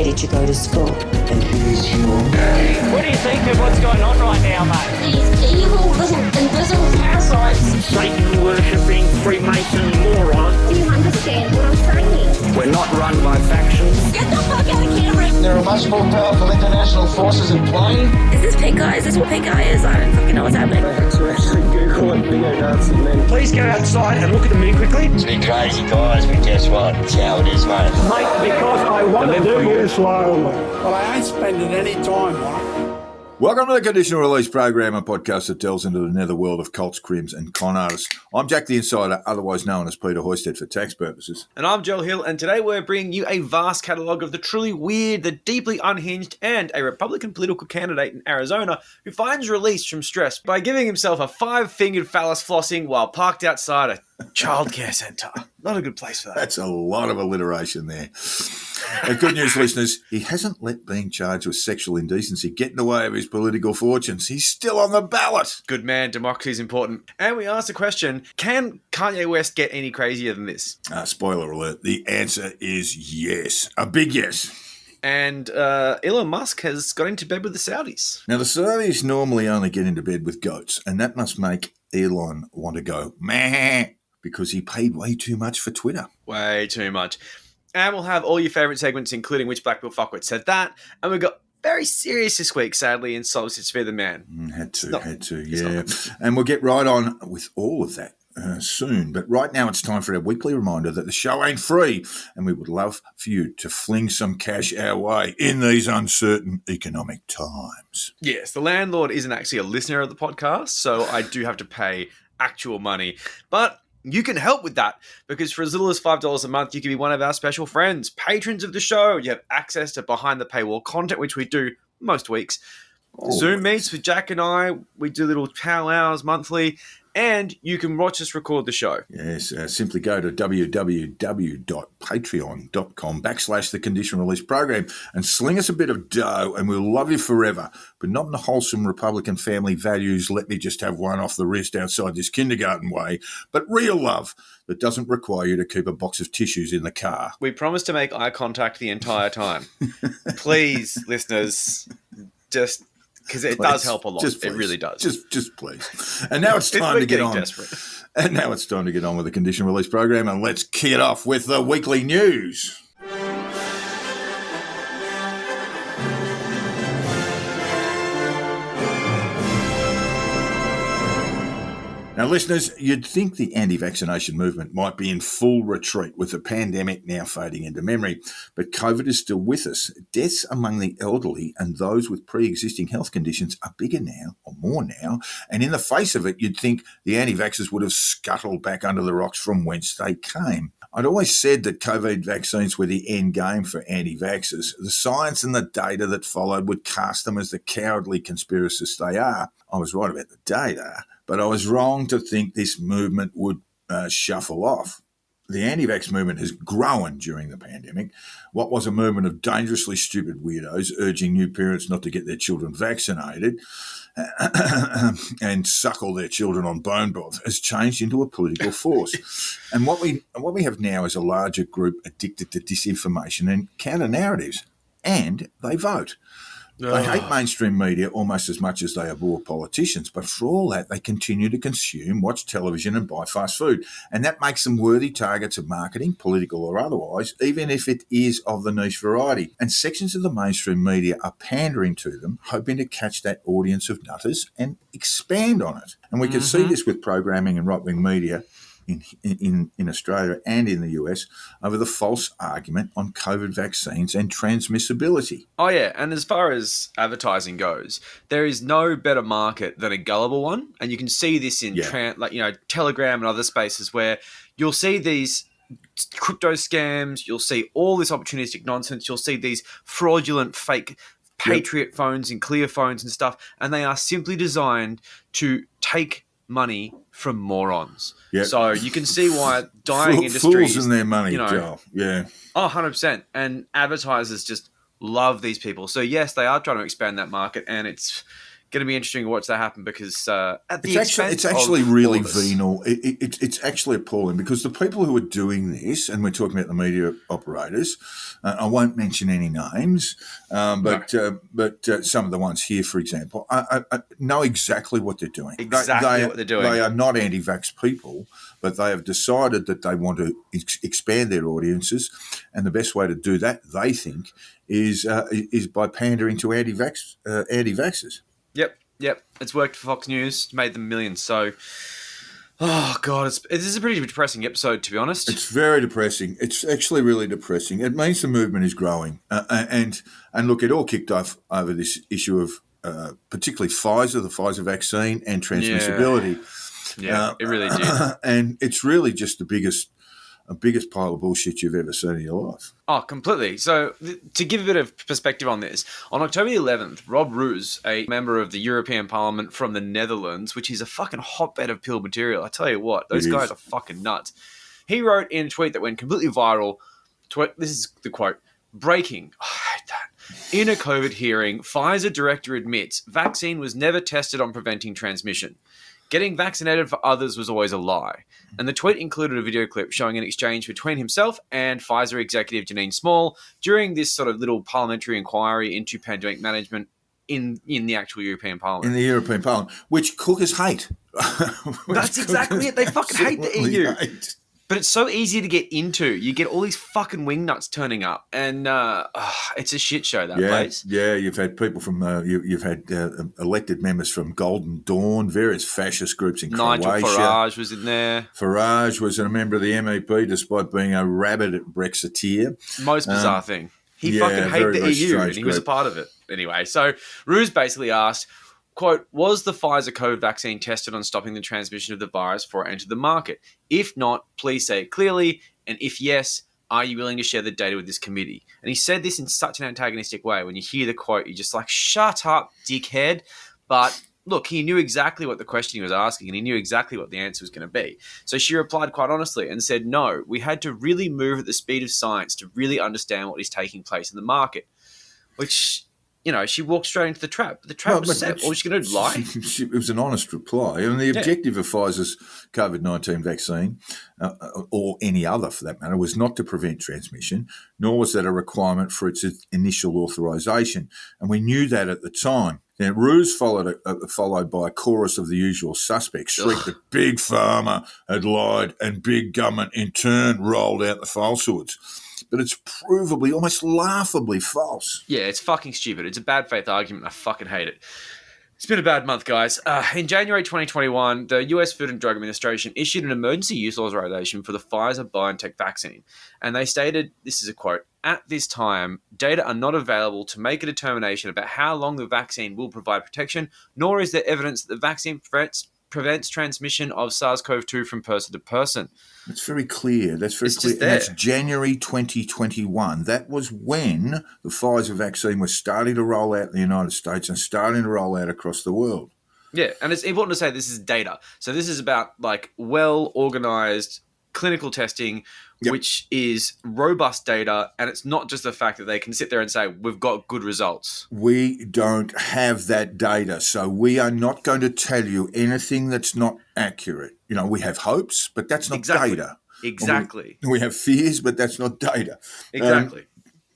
Where did you go to school? And here's your name. What do you think of what's going on right now, mate? These evil little invisible parasites. Satan-worshipping Freemason morons. Do you understand what I'm saying? We're not run by factions. Get the fuck out of camera! There are much more powerful international forces in play. Is this pink eye? Is this what pink eye is? I don't fucking know what's happening. I had to actually Google it, neo-Nazi men. Please go outside and look at the moon quickly. It's been crazy, guys, but guess what? It's how it is, mate. Mate, because I want to do it slowly. Well, I ain't spending any time on it. Welcome to the Conditional Release Program, a podcast that delves into the netherworld of cults, crims and con artists. I'm Jack the Insider, otherwise known as Peter Hoisted for tax purposes. And I'm Joel Hill, and today we're bringing you a vast catalogue of the truly weird, the deeply unhinged, and a Republican political candidate in Arizona who finds release from stress by giving himself a five-fingered phallus flossing while parked outside a childcare centre. Not a good place for that. That's a lot of alliteration there. Good news, listeners, he hasn't let being charged with sexual indecency get in the way of his political fortunes. He's still on the ballot. Good man, democracy is important. And we asked the question, can Kanye West get any crazier than this? Spoiler alert, the answer is yes. A big yes. And Elon Musk has got into bed with the Saudis. Now, the Saudis normally only get into bed with goats, and that must make Elon want to go, meh, because he paid way too much for Twitter. Way too much. And we'll have all your favourite segments, including Which Black Bill Fuckwit Said That. And we've got very serious this week, sadly, in SovCits Fear the Man. Had to, yeah. And we'll get right on with all of that soon. But right now it's time for our weekly reminder that the show ain't free, and we would love for you to fling some cash our way in these uncertain economic times. Yes, the landlord isn't actually a listener of the podcast, so I do have to pay actual money. But you can help with that, because for as little as $5 a month, you can be one of our special friends, patrons of the show. You have access to behind the paywall content, which we do most weeks. Zoom meets with Jack and I. We do little powwows monthly, and you can watch us record the show. Yes, simply go to www.patreon.com/the Conditional Release Program and sling us a bit of dough, and we'll love you forever. But not in the wholesome Republican family values, let me just have one off the wrist outside this kindergarten way, but real love that doesn't require you to keep a box of tissues in the car. We promise to make eye contact the entire time. Please, listeners, just... because it does help a lot. It really does. Just please. And now it's time to get on. Desperate. And now it's time to get on with the Conditional Release Program, and let's kick it off with the weekly news. Now, listeners, you'd think the anti-vaccination movement might be in full retreat with the pandemic now fading into memory, but COVID is still with us. Deaths among the elderly and those with pre-existing health conditions are bigger now, or more now, and in the face of it, you'd think the anti-vaxxers would have scuttled back under the rocks from whence they came. I'd always said that COVID vaccines were the end game for anti-vaxxers. The science and the data that followed would cast them as the cowardly conspiracists they are. I was right about the data, but I was wrong to think this movement would shuffle off. The anti-vax movement has grown during the pandemic. What was a movement of dangerously stupid weirdos urging new parents not to get their children vaccinated and suckle their children on bone broth has changed into a political force. And what we have now is a larger group addicted to disinformation and counter-narratives, and they vote. They hate mainstream media almost as much as they abhor politicians, but for all that, they continue to consume, watch television and buy fast food. And that makes them worthy targets of marketing, political or otherwise, even if it is of the niche variety. And sections of the mainstream media are pandering to them, hoping to catch that audience of nutters and expand on it. And we can see this with programming and right-wing media in Australia and in the US over the false argument on COVID vaccines and transmissibility. Oh, yeah. And as far as advertising goes, there is no better market than a gullible one. And you can see this in Telegram and other spaces where you'll see these crypto scams, you'll see all this opportunistic nonsense, you'll see these fraudulent fake Patriot phones and Clear phones and stuff, and they are simply designed to take money from morons. Yep. So you can see why dying industries... Fools in their money, Joel. Yeah. Oh, 100%. And advertisers just love these people. So yes, they are trying to expand that market, and it's going to be interesting to watch that happen because at the It's actually really venal. It's actually appalling because the people who are doing this, and we're talking about the media operators, I won't mention any names, but some of the ones here, for example, I know exactly what they're doing. Exactly what they're doing. They are not anti-vax people, but they have decided that they want to expand their audiences, and the best way to do that, they think, is by pandering to anti-vaxxers. Yep. It's worked for Fox News, made them millions. So, oh God, this is a pretty depressing episode, to be honest. It's very depressing. It's actually really depressing. It means the movement is growing, and look, it all kicked off over this issue of particularly the Pfizer vaccine, and transmissibility. Yeah, it really did. And it's really just the biggest pile of bullshit you've ever seen in your life. Oh, completely. So to give a bit of perspective on this, on October the 11th, Rob Roos, a member of the European Parliament from the Netherlands, which is a fucking hotbed of pill material, I tell you what, those guys are fucking nuts. He wrote in a tweet that went completely viral. This is the quote. Breaking. Oh, I hate that. In a COVID hearing, Pfizer director admits vaccine was never tested on preventing transmission. Getting vaccinated for others was always a lie. And the tweet included a video clip showing an exchange between himself and Pfizer executive Janine Small during this sort of little parliamentary inquiry into pandemic management in the actual European Parliament. In the European Parliament, which cookers hate. That's exactly it. They fucking hate the EU. But it's so easy to get into. You get all these fucking wingnuts turning up, and it's a shit show, that place. Yeah, you've had people from, you've had elected members from Golden Dawn, various fascist groups in Croatia. Nigel Farage was in there. Farage was a member of the MEP despite being a rabid Brexiteer. Most bizarre thing. He fucking hated the EU, and he was a part of it. Anyway, so Roos basically asked, quote, was the Pfizer COVID vaccine tested on stopping the transmission of the virus before it entered the market? If not, please say it clearly. And if yes, are you willing to share the data with this committee? And he said this in such an antagonistic way. When you hear the quote, you're just like, shut up, dickhead. But look, he knew exactly what the question he was asking, and he knew exactly what the answer was going to be. So she replied quite honestly and said, no, we had to really move at the speed of science to really understand what is taking place in the market. Which, you know, she walked straight into the trap. The trap was set. Or was she going to lie? It was an honest reply. And the objective of Pfizer's COVID-19 vaccine, or any other for that matter, was not to prevent transmission, nor was that a requirement for its initial authorisation. And we knew that at the time. Now, Roos followed by a chorus of the usual suspects, shrieked that Big Pharma had lied and Big Government in turn rolled out the falsehoods. But it's provably, almost laughably false. Yeah, it's fucking stupid. It's a bad faith argument. I fucking hate it. It's been a bad month, guys. In January 2021, the US Food and Drug Administration issued an emergency use authorization for the Pfizer-BioNTech vaccine. And they stated, this is a quote, at this time, data are not available to make a determination about how long the vaccine will provide protection, nor is there evidence that the vaccine prevents transmission of SARS-CoV-2 from person to person. That's very clear. That's very clear. And that's January 2021. That was when the Pfizer vaccine was starting to roll out in the United States and starting to roll out across the world. Yeah, and it's important to say this is data. So this is about like well-organized clinical testing, which is robust data, and it's not just the fact that they can sit there and say, we've got good results. We don't have that data, so we are not going to tell you anything that's not accurate. You know, we have hopes, but that's not data. Exactly. We have fears, but that's not data. Exactly.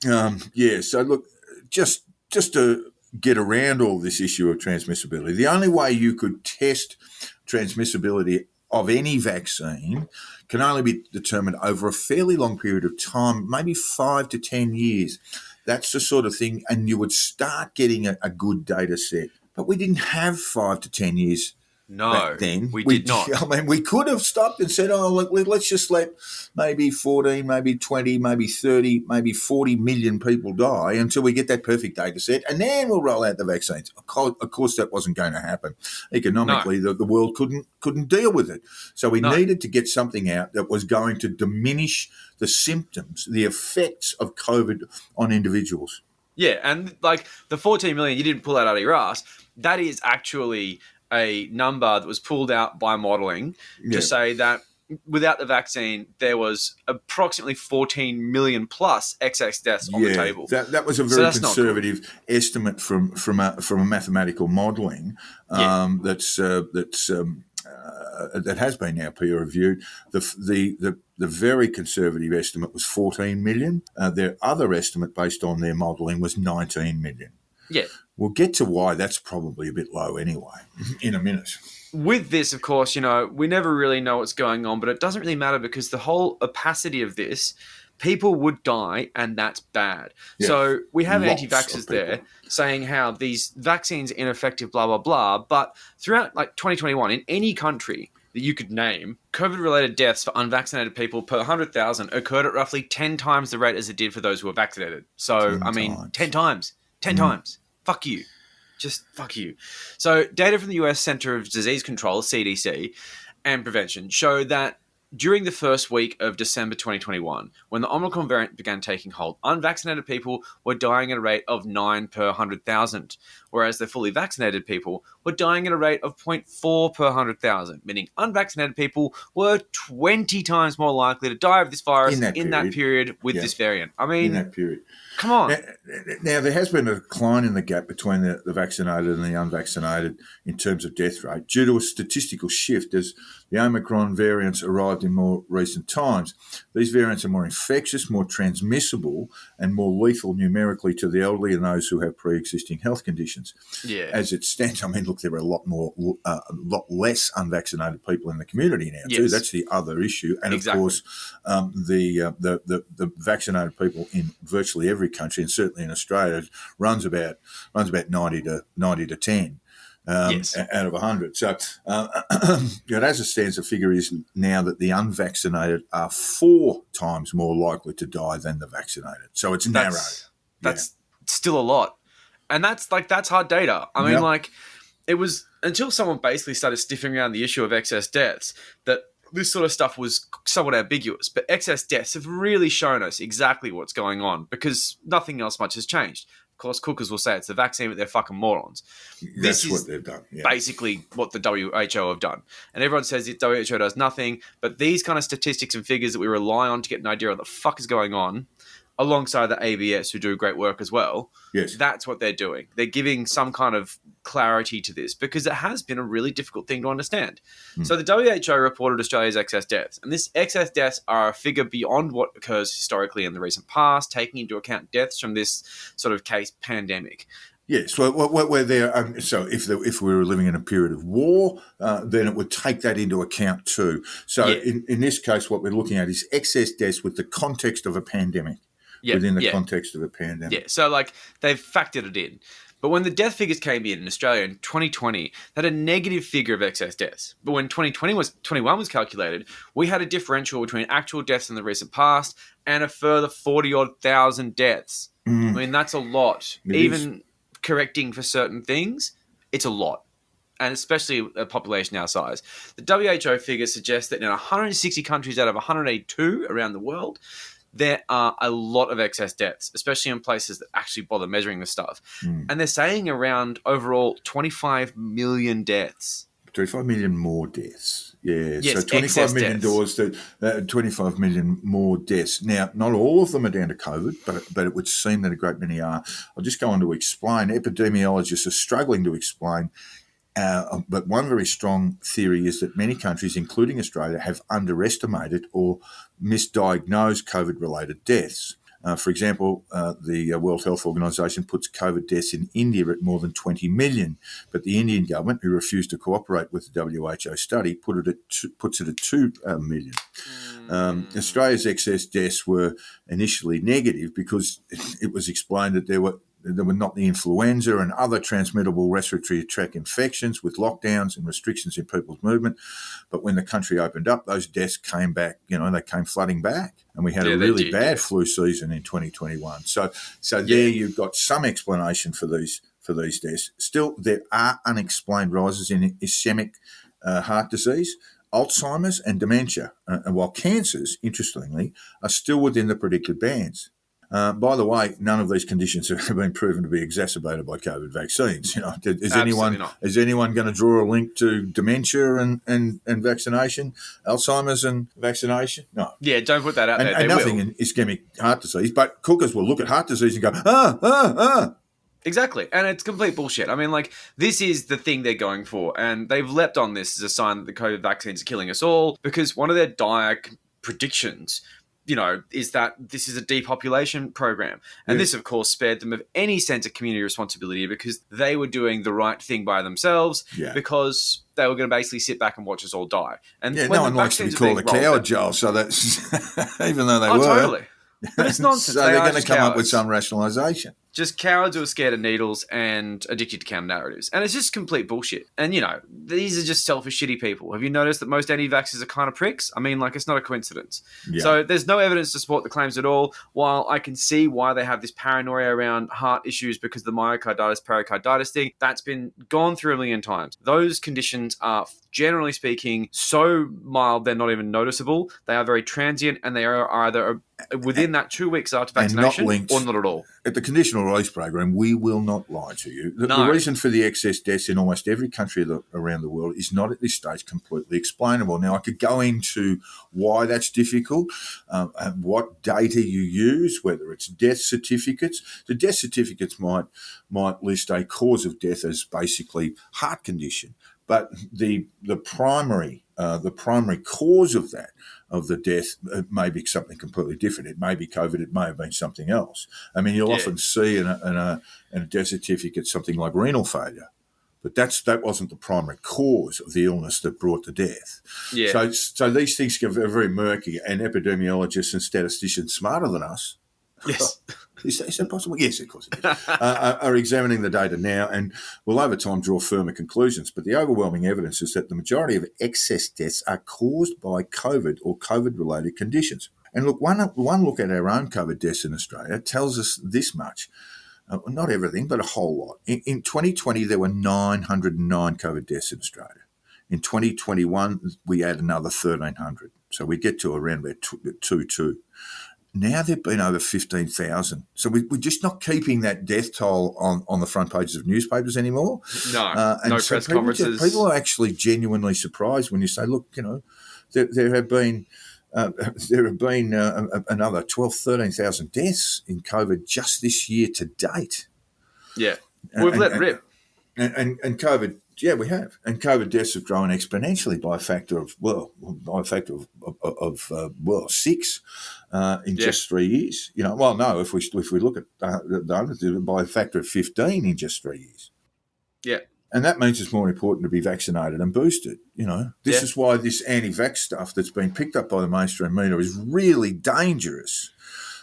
So look, just to get around all this issue of transmissibility, the only way you could test transmissibility of any vaccine can only be determined over a fairly long period of time, maybe 5 to 10 years. That's the sort of thing, and you would start getting a good data set. But we didn't have 5 to 10 years back then. We did not. I mean, we could have stopped and said, let's just let maybe 14, maybe 20, maybe 30, maybe 40 million people die until we get that perfect data set, and then we'll roll out the vaccines. Of course, that wasn't going to happen. Economically, the world couldn't deal with it. So we needed to get something out that was going to diminish the symptoms, the effects of COVID on individuals. Yeah, and like the 14 million, you didn't pull that out of your ass. That is actually a number that was pulled out by modelling to say that without the vaccine, there was approximately 14 million plus excess deaths on the table. That was a very conservative estimate from a mathematical modelling that has been now peer reviewed. The very conservative estimate was 14 million. Their other estimate, based on their modelling, was 19 million. Yeah. We'll get to why that's probably a bit low anyway in a minute. With this, of course, we never really know what's going on, but it doesn't really matter because the whole opacity of this, people would die, and that's bad. Yeah. So we have anti-vaxxers there saying how these vaccines are ineffective, blah, blah, blah. But throughout 2021, in any country that you could name, COVID-related deaths for unvaccinated people per 100,000 occurred at roughly 10 times the rate as it did for those who were vaccinated. So, 10 times. 10 times. Fuck you. Just fuck you. So data from the US Center of Disease Control, CDC, and Prevention show that during the first week of December 2021, when the Omicron variant began taking hold, unvaccinated people were dying at a rate of 9 per 100,000, whereas the fully vaccinated people were dying at a rate of 0.4 per 100,000, meaning unvaccinated people were 20 times more likely to die of this virus in that period with this variant. I mean, in that period. Come on. Now, there has been a decline in the gap between the vaccinated and the unvaccinated in terms of death rate due to a statistical shift as the Omicron variants arrived in more recent times. These variants are more infectious, more transmissible, and more lethal numerically to the elderly and those who have pre-existing health conditions. Yeah. As it stands, I mean, look, there are a lot less unvaccinated people in the community now too. That's the other issue, and of course, the vaccinated people in virtually every country, and certainly in Australia, runs about 90 to 10 out of 100. So, as it stands, the figure is now that the unvaccinated are 4 times more likely to die than the vaccinated. So it's narrow. That's still a lot, and that's hard data. I mean, it was until someone basically started sniffing around the issue of excess deaths that this sort of stuff was somewhat ambiguous, but excess deaths have really shown us exactly what's going on because nothing else much has changed. Of course, cookers will say it's the vaccine, but they're fucking morons. That's what they've done. Yeah. Basically what the WHO have done. And everyone says the WHO does nothing, but these kind of statistics and figures that we rely on to get an idea of what the fuck is going on, alongside the ABS, who do great work as well. Yes. That's what they're doing. They're giving some kind of clarity to this because it has been a really difficult thing to understand. So the WHO reported Australia's excess deaths, and this excess deaths are a figure beyond what occurs historically in the recent past, taking into account deaths from this sort of case pandemic. Yes, well, we're there. So if we were living in a period of war, then it would take that into account too. So in this case, what we're looking at is excess deaths with the context of a pandemic. Within the context of a pandemic. Yeah, so they've factored it in. But when the death figures came in Australia in 2020, they had a negative figure of excess deaths. But when 2021 was calculated, we had a differential between actual deaths in the recent past and a further 40-odd thousand deaths. I mean, that's a lot. Even correcting for certain things, it's a lot. And especially a population our size. The WHO figures suggest that in 160 countries out of 182 around the world, there are a lot of excess deaths, especially in places that actually bother measuring this stuff. And they're saying around overall 25 million deaths. 25 million more deaths. Yeah, yes, so 25 million doors to 25 million more deaths. Now, not all of them are down to COVID, but it would seem that a great many are. I'll just go on to explain. Epidemiologists are struggling to explain. But one very strong theory is that many countries, including Australia, have underestimated or misdiagnosed COVID-related deaths. For example, the World Health Organization puts COVID deaths in India at more than 20 million, but the Indian government, who refused to cooperate with the WHO study, puts it at 2 million. Australia's excess deaths were initially negative because it was explained that there were not the influenza and other transmittable respiratory tract infections with lockdowns and restrictions in people's movement. But when the country opened up, those deaths came back, they came flooding back. And we had a really bad flu season in 2021. So there you've got some explanation for these deaths. Still, there are unexplained rises in ischemic heart disease, Alzheimer's and dementia, and while cancers, interestingly, are still within the predicted bands. By the way, none of these conditions have been proven to be exacerbated by COVID vaccines. Is anyone going to draw a link to dementia and vaccination, Alzheimer's and vaccination? No. Yeah, don't put that out there. And nothing in ischemic heart disease. But cookers will look at heart disease and go, Exactly. And it's complete bullshit. I mean, like, this is the thing they're going for. And they've leapt on this as a sign that the COVID vaccines are killing us all, because one of their dire predictions, is that this is a depopulation program. And this, of course, spared them of any sense of community responsibility, because they were doing the right thing by themselves, because they were going to basically sit back and watch us all die. And no one likes to be called a coward, Joel, so that's even though they were. Totally. But it's nonsense. So they're going to come up with some rationalisation. Just cowards who are scared of needles and addicted to counter narratives. And it's just complete bullshit. And, these are just selfish, shitty people. Have you noticed that most anti-vaxxers are kind of pricks? I mean, like, it's not a coincidence. Yeah. So there's no evidence to support the claims at all. While I can see why they have this paranoia around heart issues because of the myocarditis, pericarditis thing, that's been gone through a million times. Those conditions are, generally speaking, so mild they're not even noticeable. They are very transient, and they are either within that 2 weeks after vaccination or not at all. At the Conditional Release Program, we will not lie to you. The reason for the excess deaths in almost every country around the world is not at this stage completely explainable. Now, I could go into why that's difficult, and what data you use, whether it's death certificates. The death certificates might list a cause of death as basically heart condition, but the primary cause of the death may be something completely different. It may be COVID. It may have been something else. I mean, you'll often see in a death certificate something like renal failure, but that wasn't the primary cause of the illness that brought the death. Yeah. So these things get very murky, and epidemiologists and statisticians smarter than us. Yes. Is that possible? Yes, of course it is. Are examining the data now and will over time draw firmer conclusions. But the overwhelming evidence is that the majority of excess deaths are caused by COVID or COVID-related conditions. And look, one look at our own COVID deaths in Australia tells us this much. Not everything, but a whole lot. In 2020, there were 909 COVID deaths in Australia. In 2021, we had another 1,300. So we get to around about 2.2. Now there have been over 15,000. So we're just not keeping that death toll on the front pages of newspapers anymore. No, no so press conferences. People are actually genuinely surprised when you say, look, there have been another 12,000, 13,000 deaths in COVID just this year to date. Yeah, we've let rip. And COVID, yeah, we have. And COVID deaths have grown exponentially by a factor of 6 in just 3 years. If we look at by a factor of 15 in just 3 years. Yeah. And that means it's more important to be vaccinated and boosted. This is why this anti-vax stuff that's been picked up by the mainstream media is really dangerous,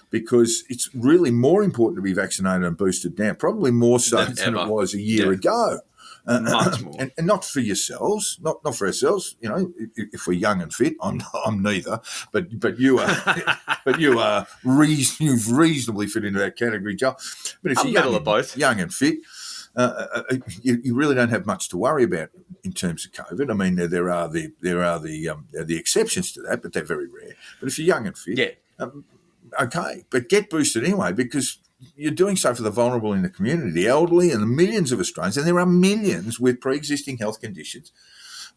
because it's really more important to be vaccinated and boosted now, probably more so than it was a year ago. Much more. And not for yourselves, not for ourselves. If we're young and fit, I'm neither. But you are, you've reasonably fit into that category, Joe. But if you're young and fit, you really don't have much to worry about in terms of COVID. I mean, there are the exceptions to that, but they're very rare. But if you're young and fit, okay, but get boosted anyway, because you're doing so for the vulnerable in the community, the elderly, and the millions of Australians. And there are millions with pre-existing health conditions.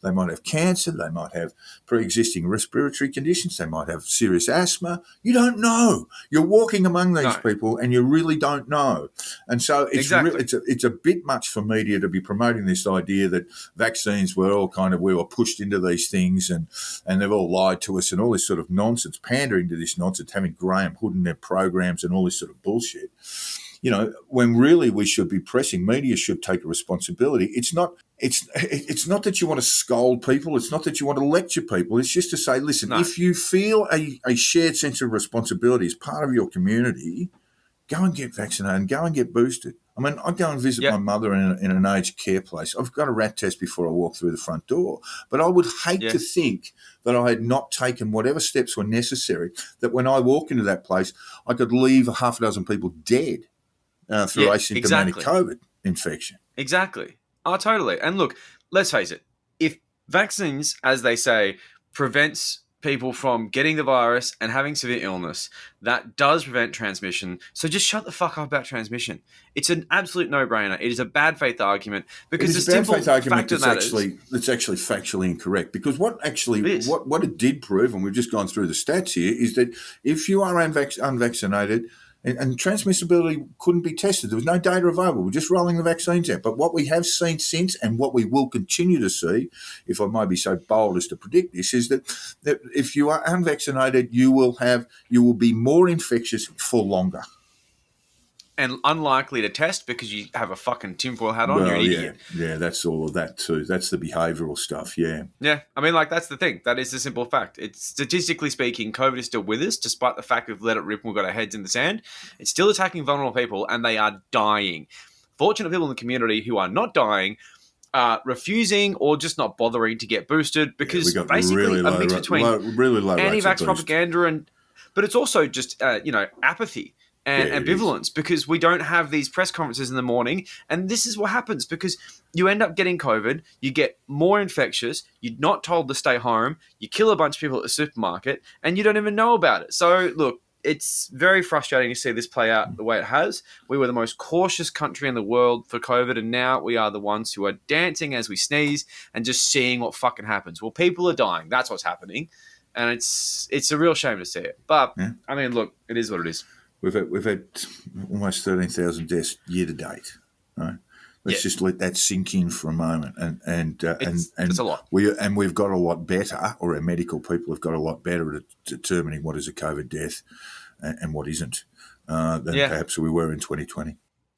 They might have cancer. They might have pre-existing respiratory conditions. They might have serious asthma. You don't know. You're walking among these people, and you really don't know. And so it's a bit much for media to be promoting this idea that vaccines were all we were pushed into these things, and they've all lied to us and all this sort of nonsense, pandering to this nonsense, having Graham Hood in their programs and all this sort of bullshit. When really we should be pressing, media should take a responsibility. It's not that you want to scold people. It's not that you want to lecture people. It's just to say, listen, if you feel a shared sense of responsibility as part of your community, go and get vaccinated and go and get boosted. I mean, I go and visit my mother in an aged care place. I've got a rat test before I walk through the front door. But I would hate to think that I had not taken whatever steps were necessary, that when I walk into that place, I could leave a half a dozen people dead through asymptomatic COVID infection. Exactly. Oh, totally. And look, let's face it. If vaccines, as they say, prevents people from getting the virus and having severe illness. That does prevent transmission. So just shut the fuck up about transmission. It's an absolute no-brainer. It is a bad faith argument because it's the a bad simple faith argument fact of that's the matter is, actually factually incorrect. Because what it did prove, and we've just gone through the stats here, is that if you are unvaccinated, and transmissibility couldn't be tested. There was no data available. We're just rolling the vaccines out. But what we have seen since, and what we will continue to see, if I might be so bold as to predict this, is that if you are unvaccinated, you will be more infectious for longer. and unlikely to test because you have a fucking tinfoil hat on. You're an idiot. Yeah, that's all of that too. That's the behavioural stuff. Yeah. Yeah, I mean, like, that's the thing. That is the simple fact. It's statistically speaking, COVID is still with us, despite the fact we've let it rip and we've got our heads in the sand. It's still attacking vulnerable people, and they are dying. Fortunate people in the community who are not dying are refusing or just not bothering to get boosted because basically really a mix between really low anti-vax propaganda but it's also just apathy and ambivalence because we don't have these press conferences in the morning, and this is what happens because you end up getting COVID, you get more infectious, you're not told to stay home, you kill a bunch of people at the supermarket, and you don't even know about it. So look, it's very frustrating to see this play out the way it has. We were the most cautious country in the world for COVID, and now we are the ones who are dancing as we sneeze and just seeing what fucking happens. Well, people are dying. That's what's happening, and it's a real shame to see it. But I mean, look, it is what it is. We've had almost 13,000 deaths year to date. Right? Let's just let that sink in for a moment, and it's a lot. We've got a lot better, or our medical people have got a lot better at determining what is a COVID death and what isn't than perhaps we were in 2020.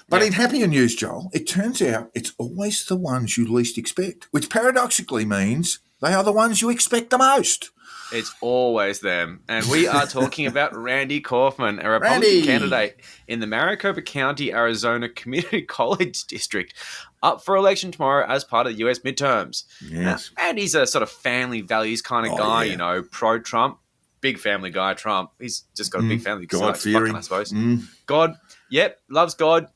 But in happier news, Joel, it turns out it's always the ones you least expect, which paradoxically means they are the ones you expect the most. It's always them. And we are talking about Randy Kaufman, a Republican candidate in the Maricopa County, Arizona Community College District, up for election tomorrow as part of the US midterms. Yes. And he's a sort of family values kind of guy, pro-Trump. Big family guy, Trump. He's just got a big family. God-fearing. I suppose. God, loves God,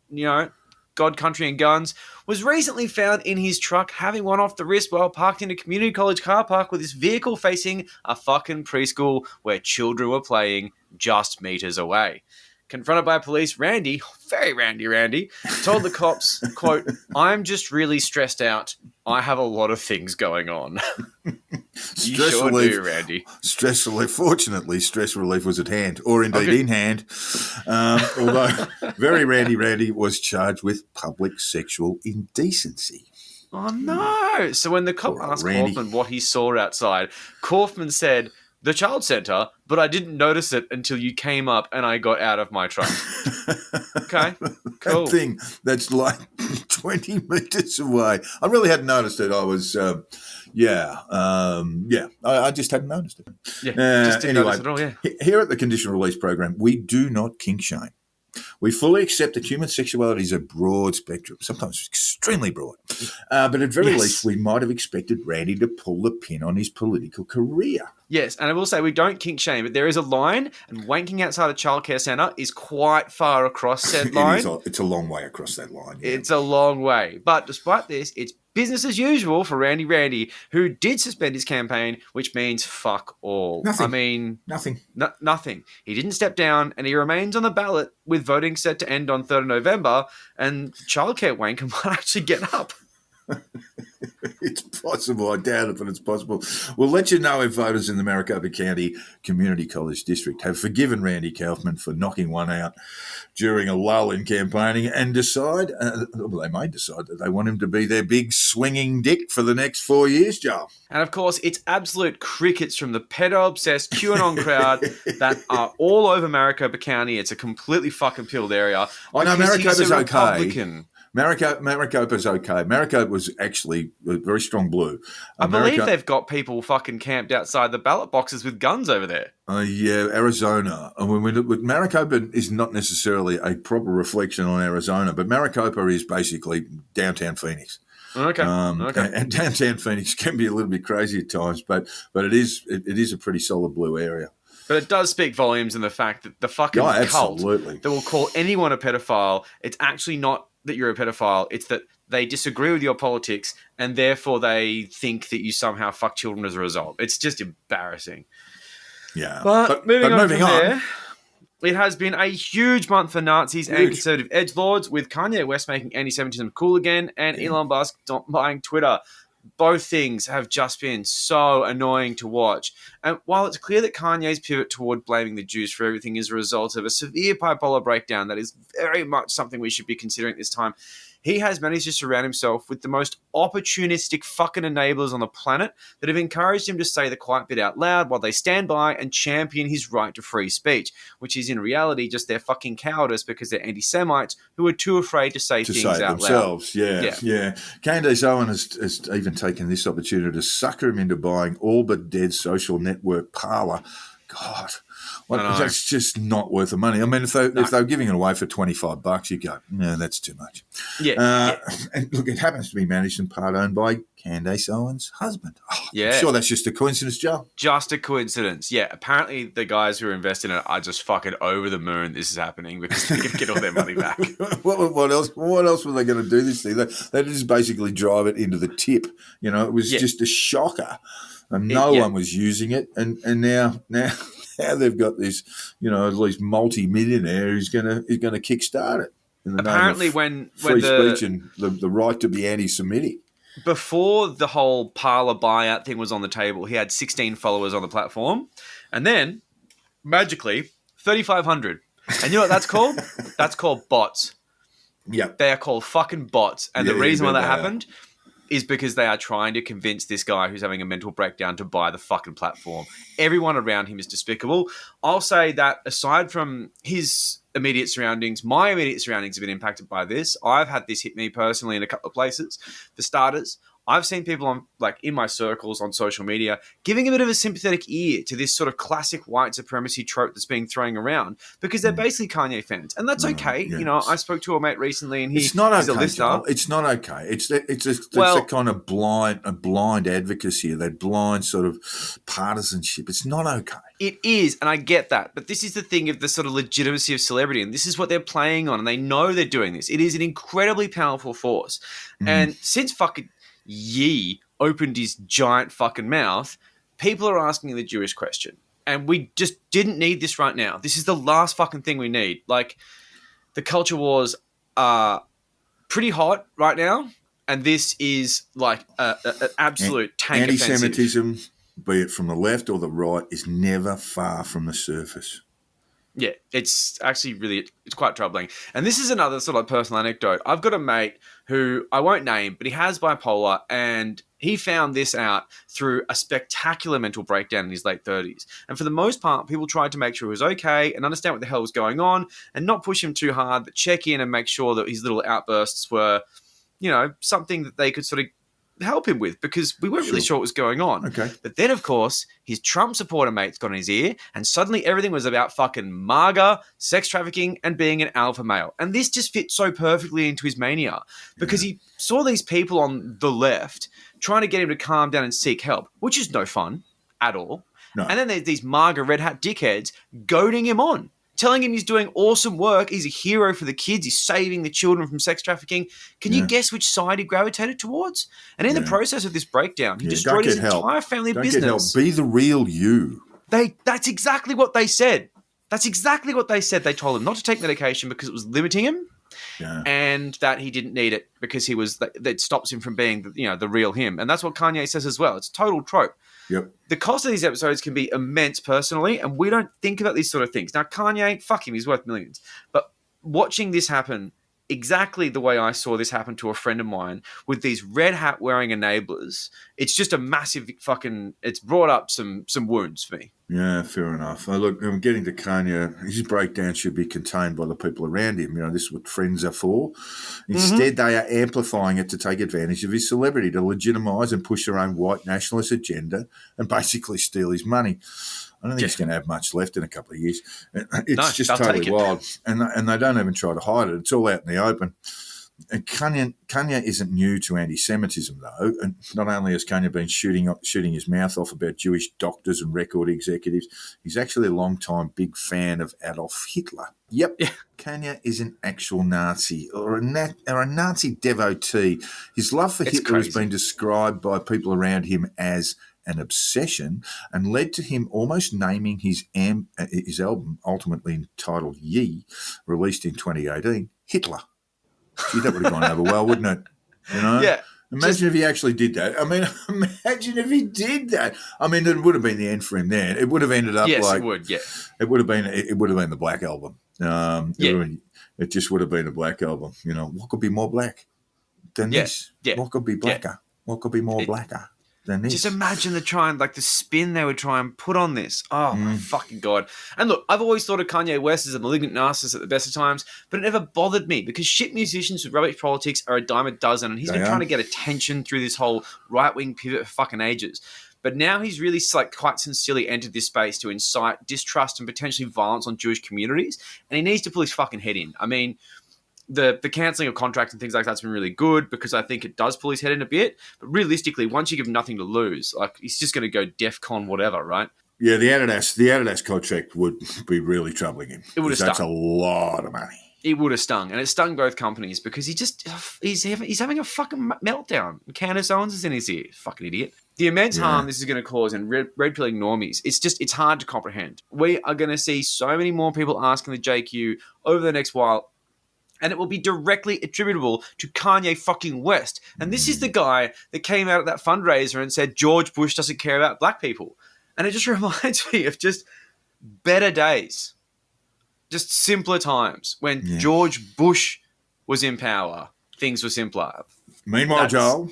God, country, and guns, was recently found in his truck having one off the wrist while parked in a community college car park with his vehicle facing a fucking preschool where children were playing just meters away. Confronted by police, Randy, very Randy, told the cops, quote, "I'm just really stressed out. I have a lot of things going on." You sure do, Randy. Stress relief. Fortunately, stress relief was at hand, or indeed in hand. Although very Randy was charged with public sexual indecency. Oh, no. So when the cop asked Kaufman what he saw outside, Kaufman said, "The child center, but I didn't notice it until you came up and I got out of my truck." Okay, cool. That thing that's like 20 meters away. I really hadn't noticed it. I was, I just hadn't noticed it. Yeah, just didn't notice it at all, yeah. Here at the Conditional Release Program, we do not kink shame. We fully accept that human sexuality is a broad spectrum, sometimes extremely broad. But at very least, we might have expected Randy to pull the pin on his political career. Yes, and I will say we don't kink shame, but there is a line, and wanking outside a childcare centre is quite far across said line. It's a long way across that line. Yeah. It's a long way. But despite this, it's business as usual for Randy, who did suspend his campaign, which means fuck all. Nothing. I mean... Nothing. Nothing. He didn't step down, and he remains on the ballot with voting set to end on 3rd of November, and childcare wanker might actually get up. It's possible. I doubt it, but it's possible. We'll let you know if voters in the Maricopa County Community College District have forgiven Randy Kaufman for knocking one out during a lull in campaigning and decide, they may decide that they want him to be their big swinging dick for the next 4 years, Joel. And of course, it's absolute crickets from the pedo-obsessed QAnon crowd that are all over Maricopa County. It's a completely fucking pilled area. I know Maricopa's okay. Maricopa's okay. Maricopa was actually a very strong blue. I believe they've got people fucking camped outside the ballot boxes with guns over there. Arizona. And Maricopa is not necessarily a proper reflection on Arizona, but Maricopa is basically downtown Phoenix. Okay. And downtown Phoenix can be a little bit crazy at times, but it is a pretty solid blue area. But it does speak volumes in the fact that the fucking cult that will call anyone a pedophile, it's actually not that you're a pedophile, it's that they disagree with your politics and therefore they think that you somehow fuck children as a result. It's just embarrassing. Yeah. But moving on from moving on. there, it has been a huge month for Nazis and conservative edgelords, with Kanye West making anti-Semitism cool again and Elon Musk buying Twitter. Both things have just been so annoying to watch. And while it's clear that Kanye's pivot toward blaming the Jews for everything is a result of a severe bipolar breakdown that is very much something we should be considering at this time, he has managed to surround himself with the most opportunistic fucking enablers on the planet that have encouraged him to say the quiet bit out loud while they stand by and champion his right to free speech, which is in reality just their fucking cowardice because they're anti-Semites who are too afraid to say things out themselves. loud. Yeah. Candace Owen has even taken this opportunity to sucker him into buying all but dead social network Parler. God, that's just not worth the money. I mean, if they're giving it away for $25, you go, no, that's too much. And look, it happens to be managed in part owned by Candace Owen's husband. I'm sure that's just a coincidence, Joe. Just a coincidence. Yeah, apparently the guys who are invested in it are just fucking over the moon this is happening because they can get all their money back. What else were they going to do this thing? They just basically drive it into the tip. You know, it was just a shocker. And no one was using it, and now they've got this, at least multi-millionaire who's going to kickstart it. Apparently, when speech and the right to be anti-Semitic. Before the whole Parler buyout thing was on the table, he had 16 followers on the platform, and then magically 3,500. And you know what that's called? That's called bots. Yeah, they are called fucking bots, and the reason why that happened is because they are trying to convince this guy who's having a mental breakdown to buy the fucking platform. Everyone around him is despicable. I'll say that aside from his immediate surroundings, my immediate surroundings have been impacted by this. I've had this hit me personally in a couple of places. For starters, I've seen people in my circles on social media giving a bit of a sympathetic ear to this sort of classic white supremacy trope that's being thrown around because they're basically Kanye fans, and that's okay. Yes. I spoke to a mate recently, and he's not okay, a listener. It's not okay. It's a kind of blind advocacy, that blind sort of partisanship. It's not okay. It is, and I get that, but this is the thing of the sort of legitimacy of celebrity, and this is what they're playing on, and they know they're doing this. It is an incredibly powerful force, and since fucking Yee opened his giant fucking mouth, people are asking the Jewish question. And we just didn't need this right now. This is the last fucking thing we need. Like, the culture wars are pretty hot right now, and this is like an absolute tank anti-Semitism, offensive. Be it from the left or the right, is never far from the surface. Yeah, it's actually it's quite troubling. And this is another sort of personal anecdote. I've got a mate who I won't name, but he has bipolar, and he found this out through a spectacular mental breakdown in his late 30s. And for the most part, people tried to make sure he was okay and understand what the hell was going on and not push him too hard, but check in and make sure that his little outbursts were, something that they could sort of help him with, because we weren't really sure what was going on. Okay. But then, of course, his Trump supporter mates got in his ear, and suddenly everything was about fucking MAGA, sex trafficking, and being an alpha male. And this just fit so perfectly into his mania, because he saw these people on the left trying to get him to calm down and seek help, which is no fun at all. No. And then there's these MAGA red hat dickheads goading him on, telling him he's doing awesome work. He's a hero for the kids. He's saving the children from sex trafficking. Can you guess which side he gravitated towards? And in the process of this breakdown, he destroyed his entire family business. Get help. Be the real you. That's exactly what they said. That's exactly what they said. They told him not to take medication because it was limiting him, and that he didn't need it because that stops him from being the real him. And that's what Kanye says as well. It's a total trope. Yep. The cost of these episodes can be immense personally, and we don't think about these sort of things. Now, Kanye, fuck him, he's worth millions. But watching this happen exactly the way I saw this happen to a friend of mine with these red hat wearing enablers, it's just a massive it's brought up some wounds for me. Yeah, fair enough. Look, I'm getting to Kanye. His breakdown should be contained by the people around him. This is what friends are for. Instead, they are amplifying it to take advantage of his celebrity, to legitimise and push their own white nationalist agenda and basically steal his money. I don't think he's going to have much left in a couple of years. It's just totally wild. And they don't even try to hide it. It's all out in the open. And Kanye isn't new to anti-Semitism, though. And not only has Kanye been shooting his mouth off about Jewish doctors and record executives, he's actually a long-time big fan of Adolf Hitler. Yep, Kanye is an actual Nazi or a Nazi devotee. His love for Hitler has been described by people around him as an obsession and led to him almost naming his album, ultimately entitled Ye, released in 2018, Hitler. Gee, that would have gone over well, wouldn't it? You know? Yeah. Imagine if he actually did that. I mean, imagine if he did that. I mean, it would have been the end for him there. It would have ended up yes, like it would. Yeah, it would have been the Black Album. It just would have been a Black Album. You know, what could be more black than this? Yeah. What could be blacker? Yeah. What could be more blacker than this? Just imagine the spin they would try and put on this. Oh, my fucking God. And look, I've always thought of Kanye West as a malignant narcissist at the best of times, but it never bothered me because shit musicians with rubbish politics are a dime a dozen, and he's been trying to get attention through this whole right-wing pivot for fucking ages. But now he's really quite sincerely entered this space to incite distrust and potentially violence on Jewish communities, and he needs to pull his fucking head in. I mean, the cancelling of contracts and things like that's been really good because I think it does pull his head in a bit. But realistically, once you give him nothing to lose, he's just going to go DEFCON whatever, right? Yeah, the Adidas contract would be really troubling him. It would have stung. That's a lot of money. It would have stung, and it stung both companies because he's having a fucking meltdown. Candace Owens is in his ear, fucking idiot. The immense harm this is going to cause in red pilling normies, it's hard to comprehend. We are going to see so many more people asking the JQ over the next while, and it will be directly attributable to Kanye fucking West. And this is the guy that came out at that fundraiser and said George Bush doesn't care about black people. And it just reminds me of just better days. Just simpler times when George Bush was in power. Things were simpler. Meanwhile, Joel,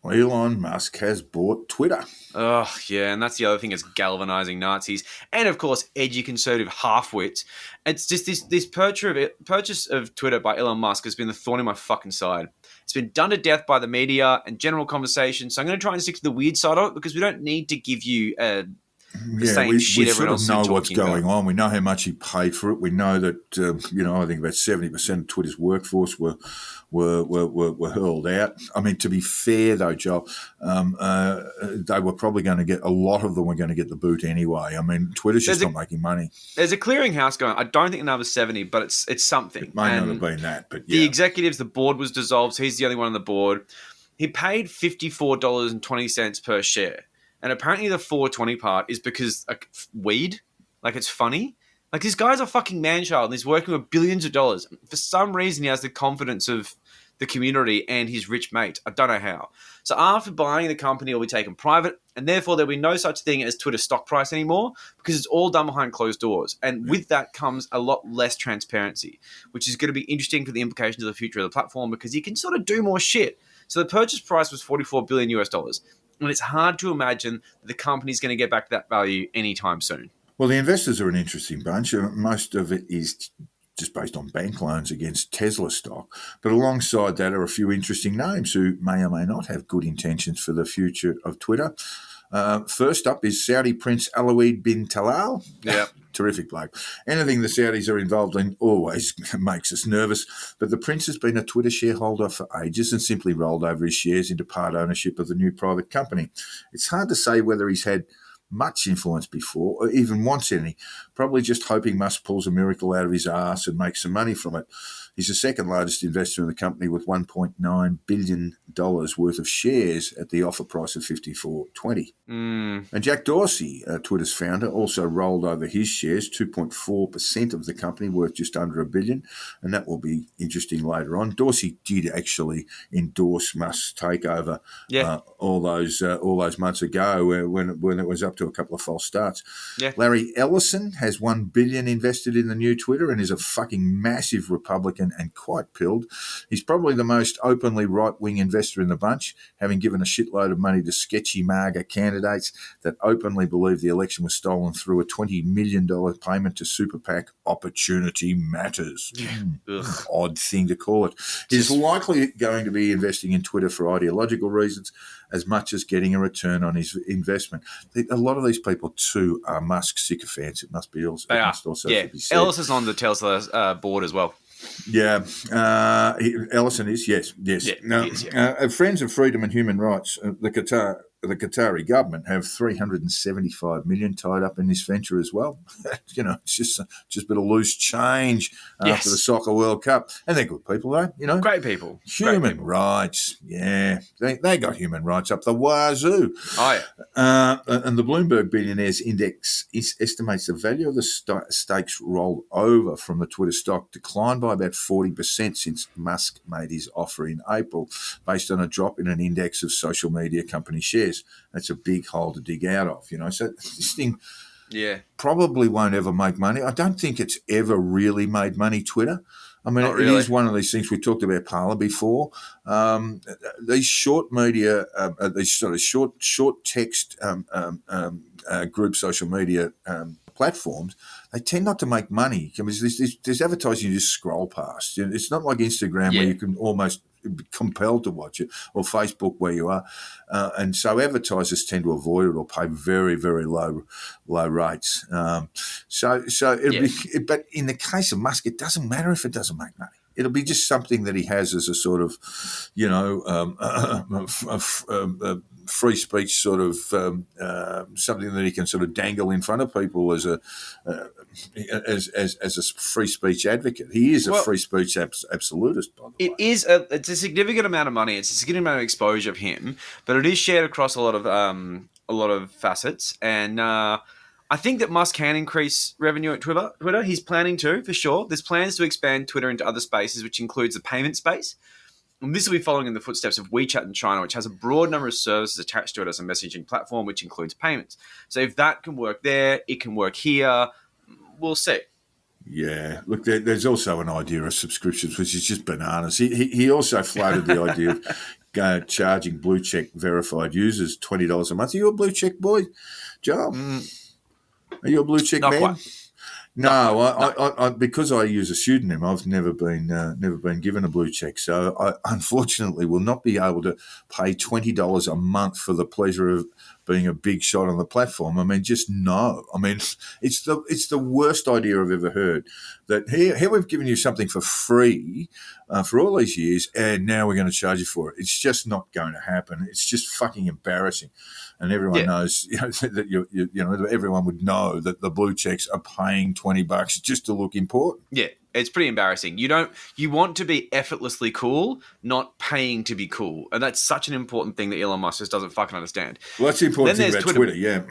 Elon Musk has bought Twitter. Oh, yeah, and that's the other thing that's galvanizing Nazis. And, of course, edgy conservative half-wits. It's just this purchase of Twitter by Elon Musk has been the thorn in my fucking side. It's been done to death by the media and general conversation, so I'm going to try and stick to the weird side of it because we don't need to give you we sort of know what's going on. We know how much he paid for it. We know that I think about 70% of Twitter's workforce were hurled out. I mean, to be fair though, Joel, they were probably going to get a lot of them were going to get the boot anyway. I mean, Twitter's just not making money. There's a clearinghouse going. I don't think another 70, but it's something. It may not have been that, but the executives, the board was dissolved. So he's the only one on the board. He paid $54.20 per share. And apparently the 420 part is because weed, it's funny. This guy's a fucking man-child and he's working with billions of dollars. For some reason, he has the confidence of the community and his rich mate. I don't know how. So after buying the company, it will be taken private, and therefore there'll be no such thing as Twitter stock price anymore because it's all done behind closed doors. And with that comes a lot less transparency, which is going to be interesting for the implications of the future of the platform because you can sort of do more shit. So the purchase price was $44 billion US. And it's hard to imagine that the company's going to get back to that value anytime soon. Well, the investors are an interesting bunch. Most of it is just based on bank loans against Tesla stock. But alongside that are a few interesting names who may or may not have good intentions for the future of Twitter. First up is Saudi Prince Alawid bin Talal. Yeah. Terrific bloke. Anything the Saudis are involved in always makes us nervous. But the Prince has been a Twitter shareholder for ages and simply rolled over his shares into part ownership of the new private company. It's hard to say whether he's had much influence before or even wants any. Probably just hoping Musk pulls a miracle out of his ass and makes some money from it. He's the second largest investor in the company with $1.9 billion worth of shares at the offer price of $54.20. And Jack Dorsey, Twitter's founder, also rolled over his shares, 2.4% of the company, worth just under $1 billion, and that will be interesting later on. Dorsey did actually endorse Musk's takeover all those months ago when it was up to a couple of false starts. Yeah. Larry Ellison has $1 billion invested in the new Twitter and is a fucking massive Republican and quite pilled. He's probably the most openly right-wing investor in the bunch, having given a shitload of money to sketchy MAGA candidates that openly believe the election was stolen through a $20 million payment to super PAC Opportunity Matters. Odd thing to call it. He's likely going to be investing in Twitter for ideological reasons as much as getting a return on his investment. A lot of these people, too, are Musk sycophants. It must be also. They are. Be said. Ellis is on the Tesla board as well. Yeah, Ellison is, yes. Yeah, Friends of Freedom and Human Rights, the Qatar the Qatari government have 375 million tied up in this venture as well. It's just a bit of loose change after the Soccer World Cup. And they're good people, though, Great people. Human rights, yeah. They got human rights up the wazoo. Oh, yeah. And the Bloomberg Billionaires Index estimates the value of the stakes rolled over from the Twitter stock declined by about 40% since Musk made his offer in April, based on a drop in an index of social media company shares. That's a big hole to dig out of, So this thing probably won't ever make money. I don't think it's ever really made money, Twitter. I mean, it is one of these things. We talked about Parler before. These short media, these sort of short text group social media platforms, they tend not to make money. I mean, there's advertising you just scroll past. It's not like Instagram where you can almost be compelled to watch it, or Facebook where you are. And so advertisers tend to avoid it or pay very, very low rates. But in the case of Musk, it doesn't matter if it doesn't make money. It'll be just something that he has as a sort of, free speech sort of something that he can sort of dangle in front of people as a free speech advocate. He is a free speech absolutist, by the way. It's a significant amount of money. It's a significant amount of exposure of him, but it is shared across a lot of facets. And I think that Musk can increase revenue at Twitter. He's planning to, for sure. There's plans to expand Twitter into other spaces, which includes the payment space. And this will be following in the footsteps of WeChat in China, which has a broad number of services attached to it as a messaging platform, which includes payments. So if that can work there, it can work here. We'll see. Yeah. Look, there's also an idea of subscriptions, which is just bananas. He also floated the idea of charging blue check verified users $20 a month. Are you a blue check boy, Joel? Are you a blue check man? Quite. No, I because I use a pseudonym, I've never been given a blue check. So I unfortunately will not be able to pay $20 a month for the pleasure of being a big shot on the platform. I mean, just no. I mean, it's the worst idea I've ever heard. That here we've given you something for free for all these years, and now we're going to charge you for it. It's just not going to happen. It's just fucking embarrassing. And everyone knows, that everyone would know that the blue checks are paying $20 just to look important. Yeah, it's pretty embarrassing. You want to be effortlessly cool, not paying to be cool, and that's such an important thing that Elon Musk just doesn't fucking understand. Well, that's the important thing about Twitter, yeah.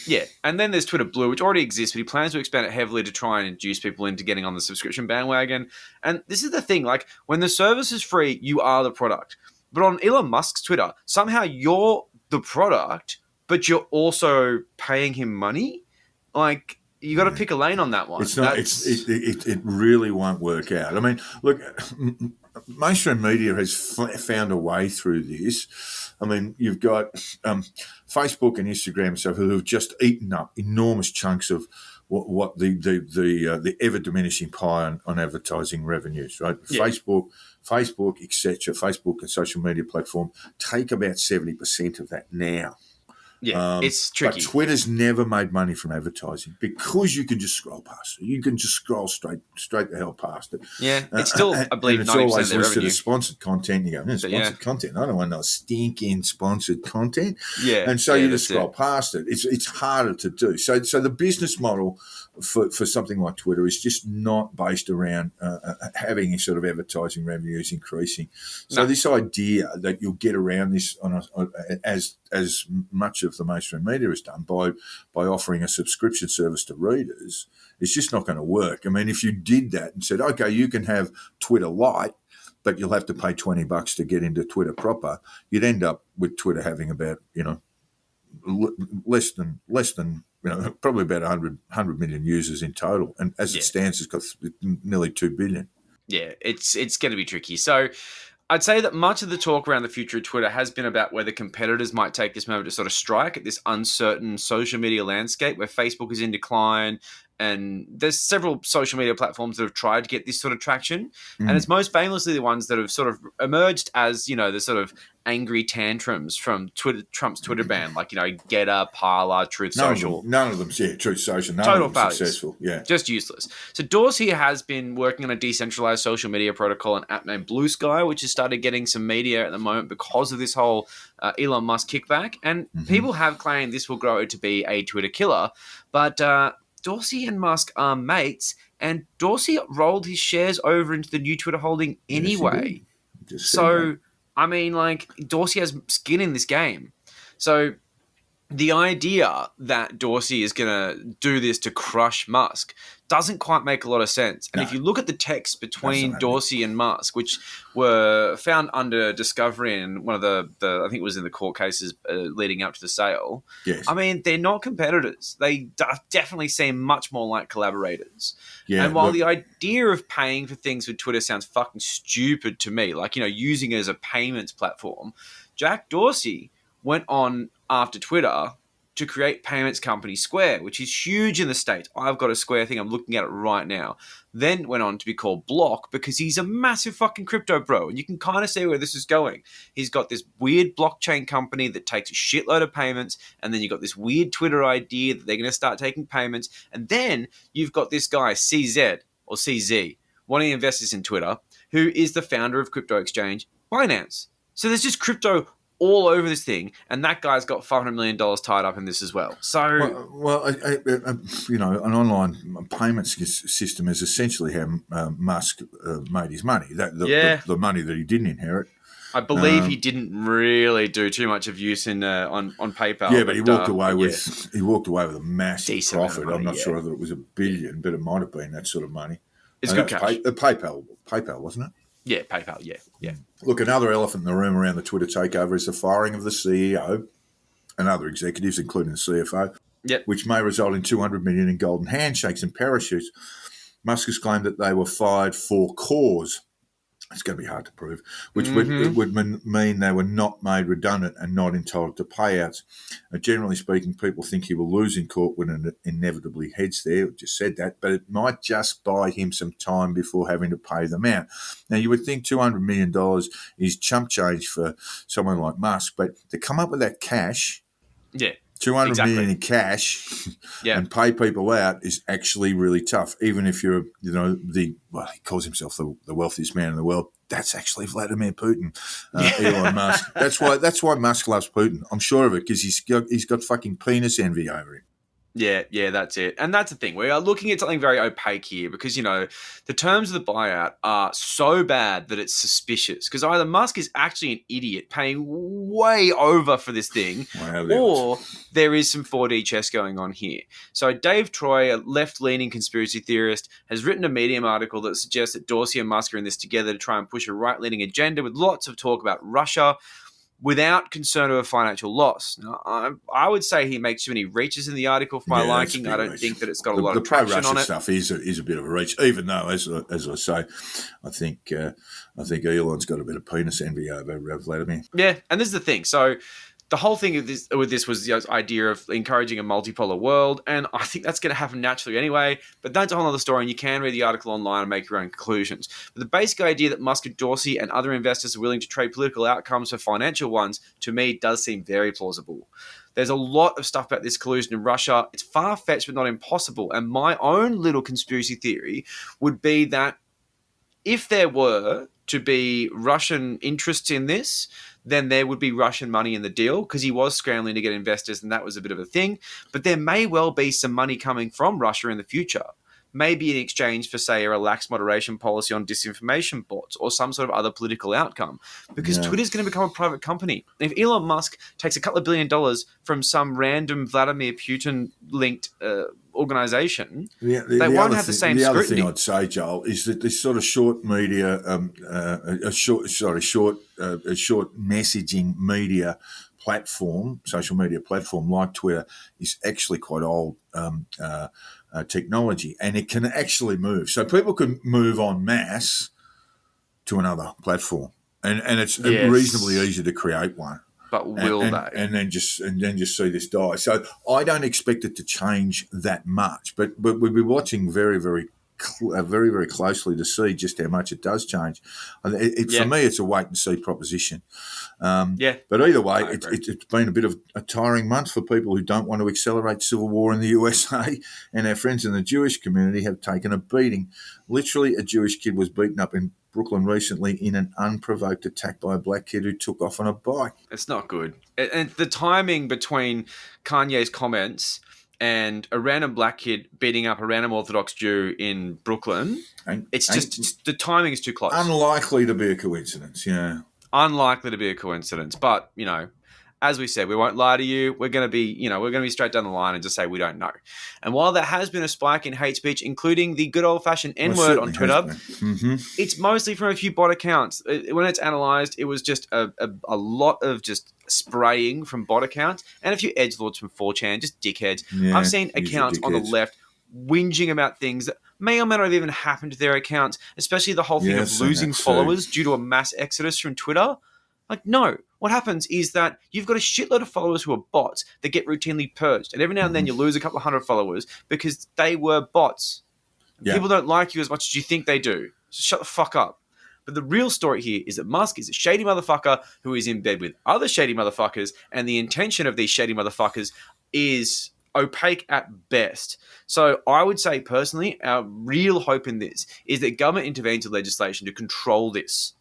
Yeah, and then there's Twitter Blue, which already exists, but he plans to expand it heavily to try and induce people into getting on the subscription bandwagon. And this is the thing, like, when the service is free, you are the product. But on Elon Musk's Twitter, somehow you're the product, but you're also paying him money. Like, you got to pick a lane on that one. It's not. It really won't work out. I mean, look, mainstream media has found a way through this. I mean, you've got Facebook and Instagram and stuff who have just eaten up enormous chunks of what the ever diminishing pie on advertising revenues, right? Yeah. Facebook, etc. Facebook and social media platform take about 70% of that now. Yeah, it's tricky. But Twitter's never made money from advertising because you can just scroll past it. You can just scroll straight the hell past it. Yeah, it's still, I believe, 90% of their revenue. It's always listed as sponsored content. You go, sponsored content. I don't want no stinking sponsored content. Yeah, and so you just scroll past it. It's harder to do. So the business model for something like Twitter is just not based around having a sort of advertising revenues increasing. So this idea that you'll get around this as much of the mainstream media is done by offering a subscription service to readers, it's just not going to work. I mean, if you did that and said, okay, you can have Twitter Lite, but you'll have to pay $20 to get into Twitter proper, you'd end up with Twitter having about, less than probably about 100 million users in total. And as it stands, it's got nearly 2 billion. Yeah, it's going to be tricky. So I'd say that much of the talk around the future of Twitter has been about whether competitors might take this moment to sort of strike at this uncertain social media landscape where Facebook is in decline And there's several social media platforms that have tried to get this sort of traction. And it's most famously the ones that have sort of emerged as, you know, the sort of angry tantrums from Trump's Twitter ban, like, you know, Getter, Parler, Truth Social. None of them, yeah, Truth Social. None Total of them failures. successful. Yeah. Just useless. So Dorsey has been working on a decentralized social media protocol, an app named Blue Sky, which has started getting some media at the moment because of this whole Elon Musk kickback. And people have claimed this will grow to be a Twitter killer. But Dorsey and Musk are mates, and Dorsey rolled his shares over into the new Twitter holding anyway. So, I mean, like, Dorsey has skin in this game. So the idea that Dorsey is going to do this to crush Musk doesn't quite make a lot of sense. And if you look at the text between Dorsey and Musk, which were found under discovery in one of the I think it was in the court cases leading up to the sale. Yes. I mean, they're not competitors. They definitely seem much more like collaborators. Yeah, and while the idea of paying for things with Twitter sounds fucking stupid to me, like, you know, using it as a payments platform, Jack Dorsey went on after Twitter to create payments company Square, which is huge in the States. I've got a Square thing. I'm looking at it right now. Then went on to be called Block because he's a massive fucking crypto bro. And you can kind of see where this is going. He's got this weird blockchain company that takes a shitload of payments. And then you've got this weird Twitter idea that they're going to start taking payments. And then you've got this guy, CZ or CZ, one of the investors in Twitter, who is the founder of crypto exchange Binance. So there's just crypto all over this thing, and that guy's got $500 million tied up in this as well. So, you know, an online payments system is essentially how Musk made his money. The money that he didn't inherit. I believe he didn't really do too much of use in on PayPal. Yeah, but he walked away with a massive decent profit. money, I'm not sure whether it was $1 billion, but it might have been that sort of money. It's good cash. PayPal, wasn't it? Yeah, PayPal, yeah. Look, another elephant in the room around the Twitter takeover is the firing of the CEO and other executives, including the CFO, which may result in $200 million in golden handshakes and parachutes. Musk has claimed that they were fired for cause. It's going to be hard to prove, which would mean they were not made redundant and not entitled to payouts. Generally speaking, people think he will lose in court when it inevitably heads there. I just said that, but it might just buy him some time before having to pay them out. Now, you would think $200 million is chump change for someone like Musk, but to come up with that cash, $200 million in cash and pay people out is actually really tough. Even if you're, you know, he calls himself the wealthiest man in the world. That's actually Vladimir Putin, Elon Musk. That's why Musk loves Putin. I'm sure of it because he's got fucking penis envy over him. Yeah, that's it. And that's the thing. We are looking at something very opaque here because, you know, the terms of the buyout are so bad that it's suspicious because either Musk is actually an idiot paying way over for this thing or there is some 4D chess going on here. So Dave Troy, a left-leaning conspiracy theorist, has written a Medium article that suggests that Dorsey and Musk are in this together to try and push a right-leaning agenda with lots of talk about Russia, without concern of a financial loss. Now, I would say he makes too many reaches in the article for my liking. I don't think that it's got a lot of traction on it. The pro-Russia stuff is a bit of a reach, even though, as I say, I think Elon's got a bit of penis envy over Vladimir. Yeah, and this is the thing. So the whole thing with this was the idea of encouraging a multipolar world, and I think that's going to happen naturally anyway, but that's a whole other story, and you can read the article online and make your own conclusions. But the basic idea that Musk and Dorsey and other investors are willing to trade political outcomes for financial ones, to me, does seem very plausible. There's a lot of stuff about this collusion in Russia. It's far-fetched but not impossible, and my own little conspiracy theory would be that if there were to be Russian interests in this, then there would be Russian money in the deal because he was scrambling to get investors and that was a bit of a thing. But there may well be some money coming from Russia in the future, maybe in exchange for, say, a relaxed moderation policy on disinformation bots or some sort of other political outcome because Twitter's going to become a private company. And if Elon Musk takes a couple of $1 billion from some random Vladimir Putin-linked organization, they won't have the same scrutiny. The other thing I'd say, Joel, is that this sort of short media, short messaging media platform, social media platform like Twitter, is actually quite old technology, and it can actually move. So people can move en masse to another platform, and it's reasonably easy to create one. But will they? And then just see this die. So I don't expect it to change that much, but we'll be watching very, very closely to see just how much it does change. For me, it's a wait and see proposition. But either way, it's been a bit of a tiring month for people who don't want to accelerate civil war in the USA, and our friends in the Jewish community have taken a beating. Literally, a Jewish kid was beaten up in Brooklyn recently in an unprovoked attack by a black kid who took off on a bike. It's not good. And the timing between Kanye's comments and a random black kid beating up a random Orthodox Jew in Brooklyn, the timing is too close. Unlikely to be a coincidence, yeah. Unlikely to be a coincidence. But, as we said, we won't lie to you. We're going to be straight down the line and just say we don't know. And while there has been a spike in hate speech, including the good old-fashioned N-word on Twitter, it's mostly from a few bot accounts. When it's analysed, it was just a lot of just spraying from bot accounts and a few edgelords from 4chan, just dickheads. Yeah, I've seen accounts on the left whinging about things that may or may not have even happened to their accounts, especially the whole thing of losing followers due to a mass exodus from Twitter. No. What happens is that you've got a shitload of followers who are bots that get routinely purged. And every now and then you lose a couple of hundred followers because they were bots. People don't like you as much as you think they do. So shut the fuck up. But the real story here is that Musk is a shady motherfucker who is in bed with other shady motherfuckers, and the intention of these shady motherfuckers is opaque at best. So I would say personally, our real hope in this is that government intervenes with legislation to control this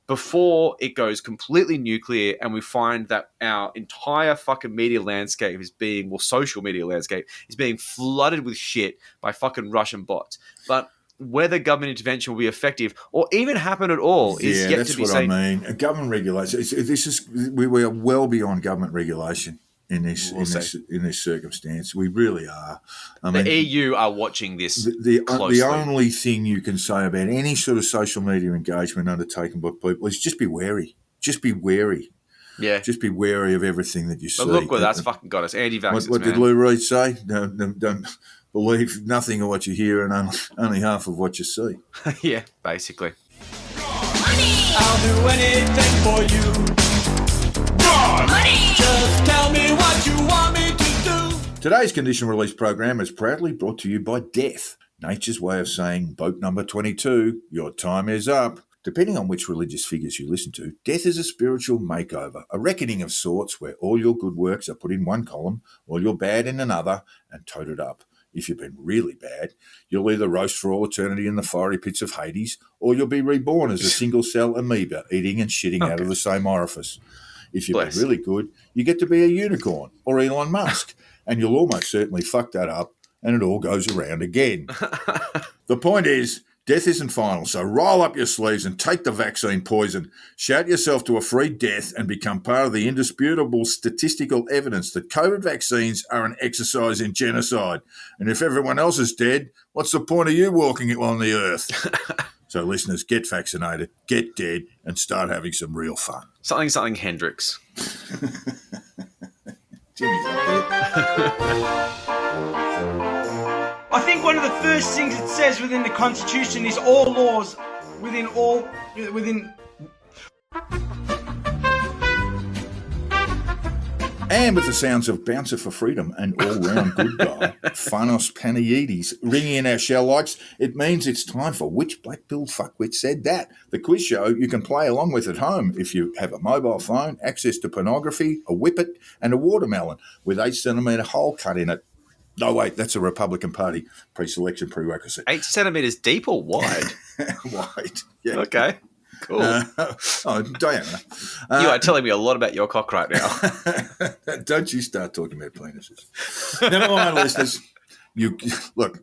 before it goes completely nuclear and we find that our entire fucking media landscape is being, social media landscape is being flooded with shit by fucking Russian bots. But whether government intervention will be effective or even happen at all is yet to be seen. Yeah, that's what I mean. Government regulation. We are well beyond government regulation in this circumstance. We really are. The EU are watching this closely. The only thing you can say about any sort of social media engagement undertaken by people is just be wary. Just be wary. Yeah. Just be wary of everything that you see. But look where that's fucking got us. Anti-vaxxers, What did Lou Reed say? Don't believe nothing of what you hear and only half of what you see. Yeah, basically. Money! I'll do anything for you. Money! Just tell me what you want me to do. Today's conditional release program is proudly brought to you by death, nature's way of saying, boat number 22, your time is up. Depending on which religious figures you listen to, death is a spiritual makeover, a reckoning of sorts where all your good works are put in one column, all your bad in another, and toted up. If you've been really bad, you'll either roast for all eternity in the fiery pits of Hades, or you'll be reborn as a single-cell amoeba, eating and shitting out of the same orifice. If you've been really good, you get to be a unicorn or Elon Musk, and you'll almost certainly fuck that up, and it all goes around again. The point is, death isn't final, so roll up your sleeves and take the vaccine poison. Shout yourself to a free death and become part of the indisputable statistical evidence that COVID vaccines are an exercise in genocide. And if everyone else is dead, what's the point of you walking on the earth? So listeners, get vaccinated, get dead, and start having some real fun. Something Hendrix. Jimmy's up there. I think one of the first things it says within the Constitution is all laws within. And with the sounds of Bouncer for Freedom and all-round good guy, Phanos Panayides, ringing in our shell likes, it means it's time for Which Black-Pilled Fuckwit Said That? The quiz show you can play along with at home if you have a mobile phone, access to pornography, a whippet, and a watermelon with 8-centimetre hole cut in it. No, wait, that's a Republican Party pre-selection prerequisite. 8 centimetres deep or wide? Wide, yeah. Okay. Cool. Diana. You are telling me a lot about your cock right now. Don't you start talking about penises. Never mind, listeners. Look,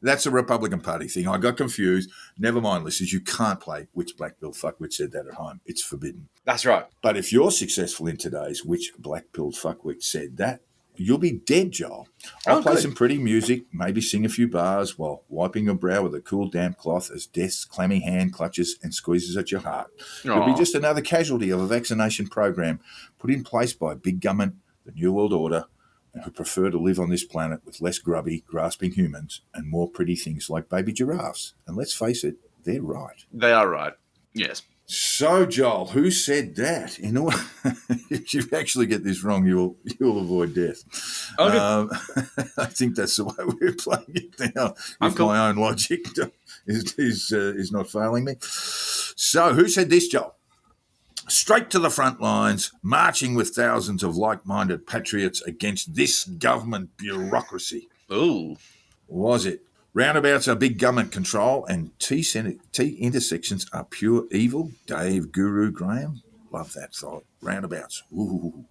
that's a Republican Party thing. I got confused. Never mind, listeners. You can't play Which Black-Pilled Fuckwit Said That at home. It's forbidden. That's right. But if you're successful in today's Which Black-Pilled Fuckwit Said That, you'll be dead, Joel. I'll play some pretty music, maybe sing a few bars while wiping your brow with a cool, damp cloth as death's clammy hand clutches and squeezes at your heart. You'll be just another casualty of a vaccination program put in place by big government, the New World Order, and who prefer to live on this planet with less grubby, grasping humans and more pretty things like baby giraffes. And let's face it, they're right. They are right. Yes. So, Joel, who said that? In order, if you actually get this wrong, you'll avoid death. Okay. I think that's the way we're playing it now. I'm If cool. my own logic is not failing me. So, who said this, Joel? Straight to the front lines, marching with thousands of like-minded patriots against this government bureaucracy. Ooh. Was it? Roundabouts are big government control and T intersections are pure evil. Dave Guru Graham. Love that thought. Roundabouts. Ooh.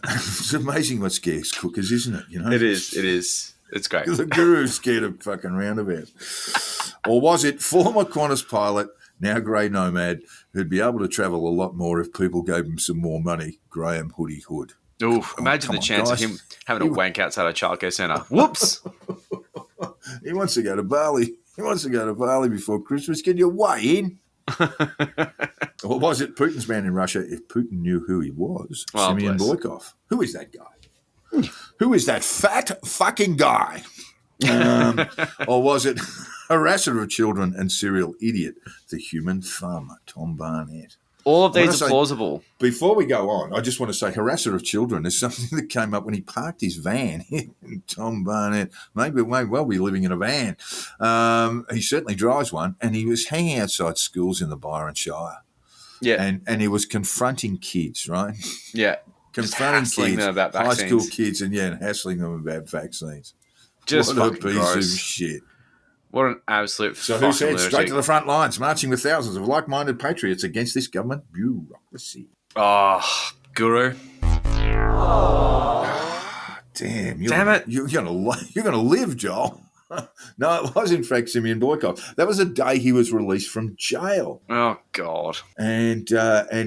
It's amazing what scares cookers, isn't it? You know, It is. It's great. The Guru's scared of fucking roundabouts. Or was it former Qantas pilot, now grey nomad, who'd be able to travel a lot more if people gave him some more money? Graham Hoodie Hood. Ooh, imagine the chance of him having a wank outside a childcare centre. Whoops. He wants to go to Bali. He wants to go to Bali before Christmas. Can you weigh in? Or was it Putin's man in Russia? If Putin knew who he was, Simeon Boykov. Who is that guy? Who is that fat fucking guy? Or was it harasser of children and serial idiot, the human farmer, Tom Barnett? All of these are plausible. Before we go on, I just want to say harasser of children is something that came up when he parked his van. Tom Barnett may well be living in a van. He certainly drives one, and he was hanging outside schools in the Byron Shire. Yeah. And he was confronting kids, right? Yeah. Confronting kids, them about high vaccines. school kids, and hassling them about vaccines. Just what a fucking piece gross. of shit. What an absolute So fucking who said lunatic. straight to the front lines, marching with thousands of like-minded patriots against this government bureaucracy? Oh, Guru. Damn it. You're gonna live, Joel. No, it was in fact Simeon Boykov. That was the day he was released from jail. Oh, God. And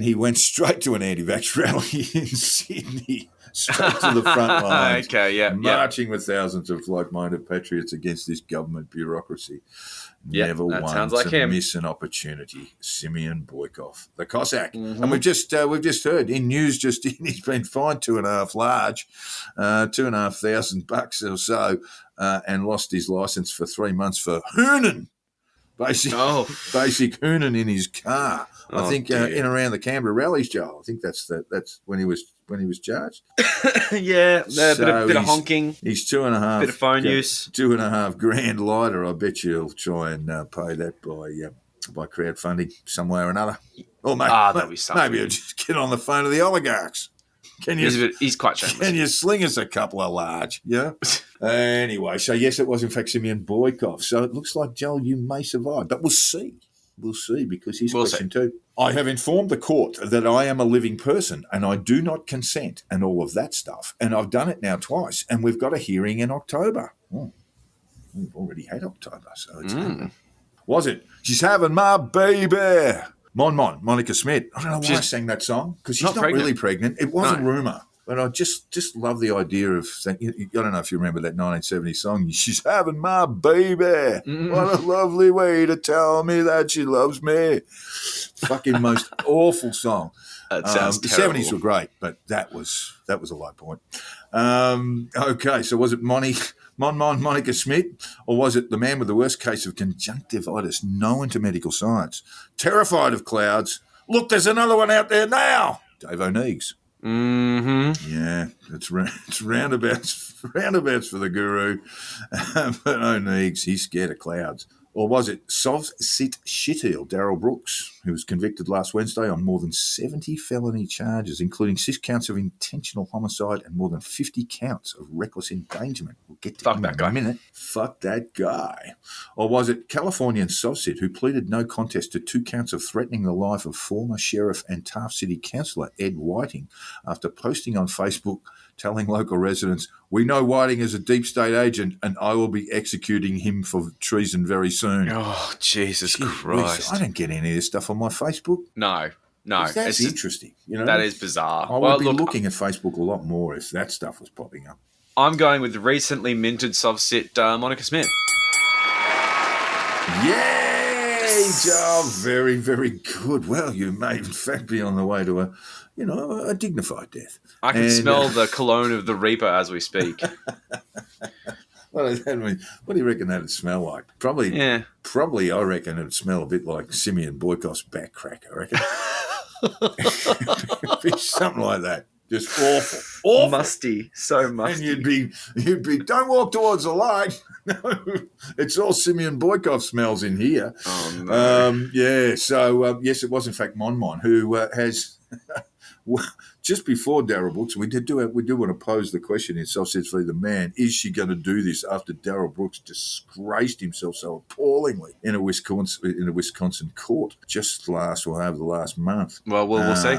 he went straight to an anti-vax rally in Sydney. Straight to the front lines. Okay, yeah. Marching with thousands of like-minded patriots against this government bureaucracy. Yeah, Never that one sounds like to him. miss an opportunity. Simeon Boykov, the Cossack. And we've just heard in news just in, he's been fined $2,500 or so, and lost his license for 3 months for hooning. Basic hooning in his car. I think in and around the Canberra rallies, Joel. I think that's when he was charged. Yeah, a bit of honking. He's 2.5. Bit of phone use. $2.5 grand lighter. I bet you he'll try and pay that by crowdfunding some way or another. Or that'll be something. maybe he'll just get on the phone to the oligarchs. He's quite shameless. Can you sling us a couple of large? Yeah. Anyway, so yes, it was in fact Simeon Boykov. So it looks like, Joel, you may survive, but we'll see. We'll see, because here's question 2. I have informed the court that I am a living person and I do not consent and all of that stuff. And I've done it now twice, and we've got a hearing in October. Oh, we've already had October, so it's happening. Was it? She's having my baby. Monica Smith. I don't know why I sang that song, because she's not really pregnant. It was a rumour. But I just love the idea of saying, I don't know if you remember that 1970s song, she's having my baby. What a lovely way to tell me that she loves me. Fucking most awful song. That sounds the terrible. 70s were great, but that was a low point. Okay, so was it Monica Smith, or was it the man with the worst case of conjunctivitis known to medical science? Terrified of clouds. Look, there's another one out there now. Dave O'Neig's. Mm-hmm. Yeah, it's roundabouts for the Guru. But O'Neig's, he's scared of clouds. Or was it SovCits shitheel Darryl Brooks, who was convicted last Wednesday on more than 70 felony charges, including 6 counts of intentional homicide and more than 50 counts of reckless endangerment? We'll get to him in a minute. Fuck that guy. Or was it Californian SovCits, who pleaded no contest to 2 counts of threatening the life of former sheriff and Taft City councillor Ed Whiting after posting on Facebook telling local residents, "We know Whiting is a deep state agent and I will be executing him for treason very soon." Oh, Jesus Christ. I don't get any of this stuff on my Facebook. No. That's interesting. You know, that is bizarre. I would be looking at Facebook a lot more if that stuff was popping up. I'm going with the recently minted SovCit Monica Smith. Yay, Joel. Very, very good. Well, you may in fact be on the way to a dignified death. I can smell the cologne of the Reaper as we speak. What does that mean? What do you reckon that'd smell like? Probably, I reckon it'd smell a bit like Simeon Boykoff's back crack, I reckon. It'd be something like that. Just awful. Musty, so musty. And you'd be, don't walk towards the light. No, it's all Simeon Boykoff smells in here. Oh, no. Yes, it was in fact Mon, who has... just before Darryl Brooks, we do want to pose the question in SovCits v. the Man, is she going to do this after Darryl Brooks disgraced himself so appallingly in a Wisconsin court over the last month? Well, we'll see.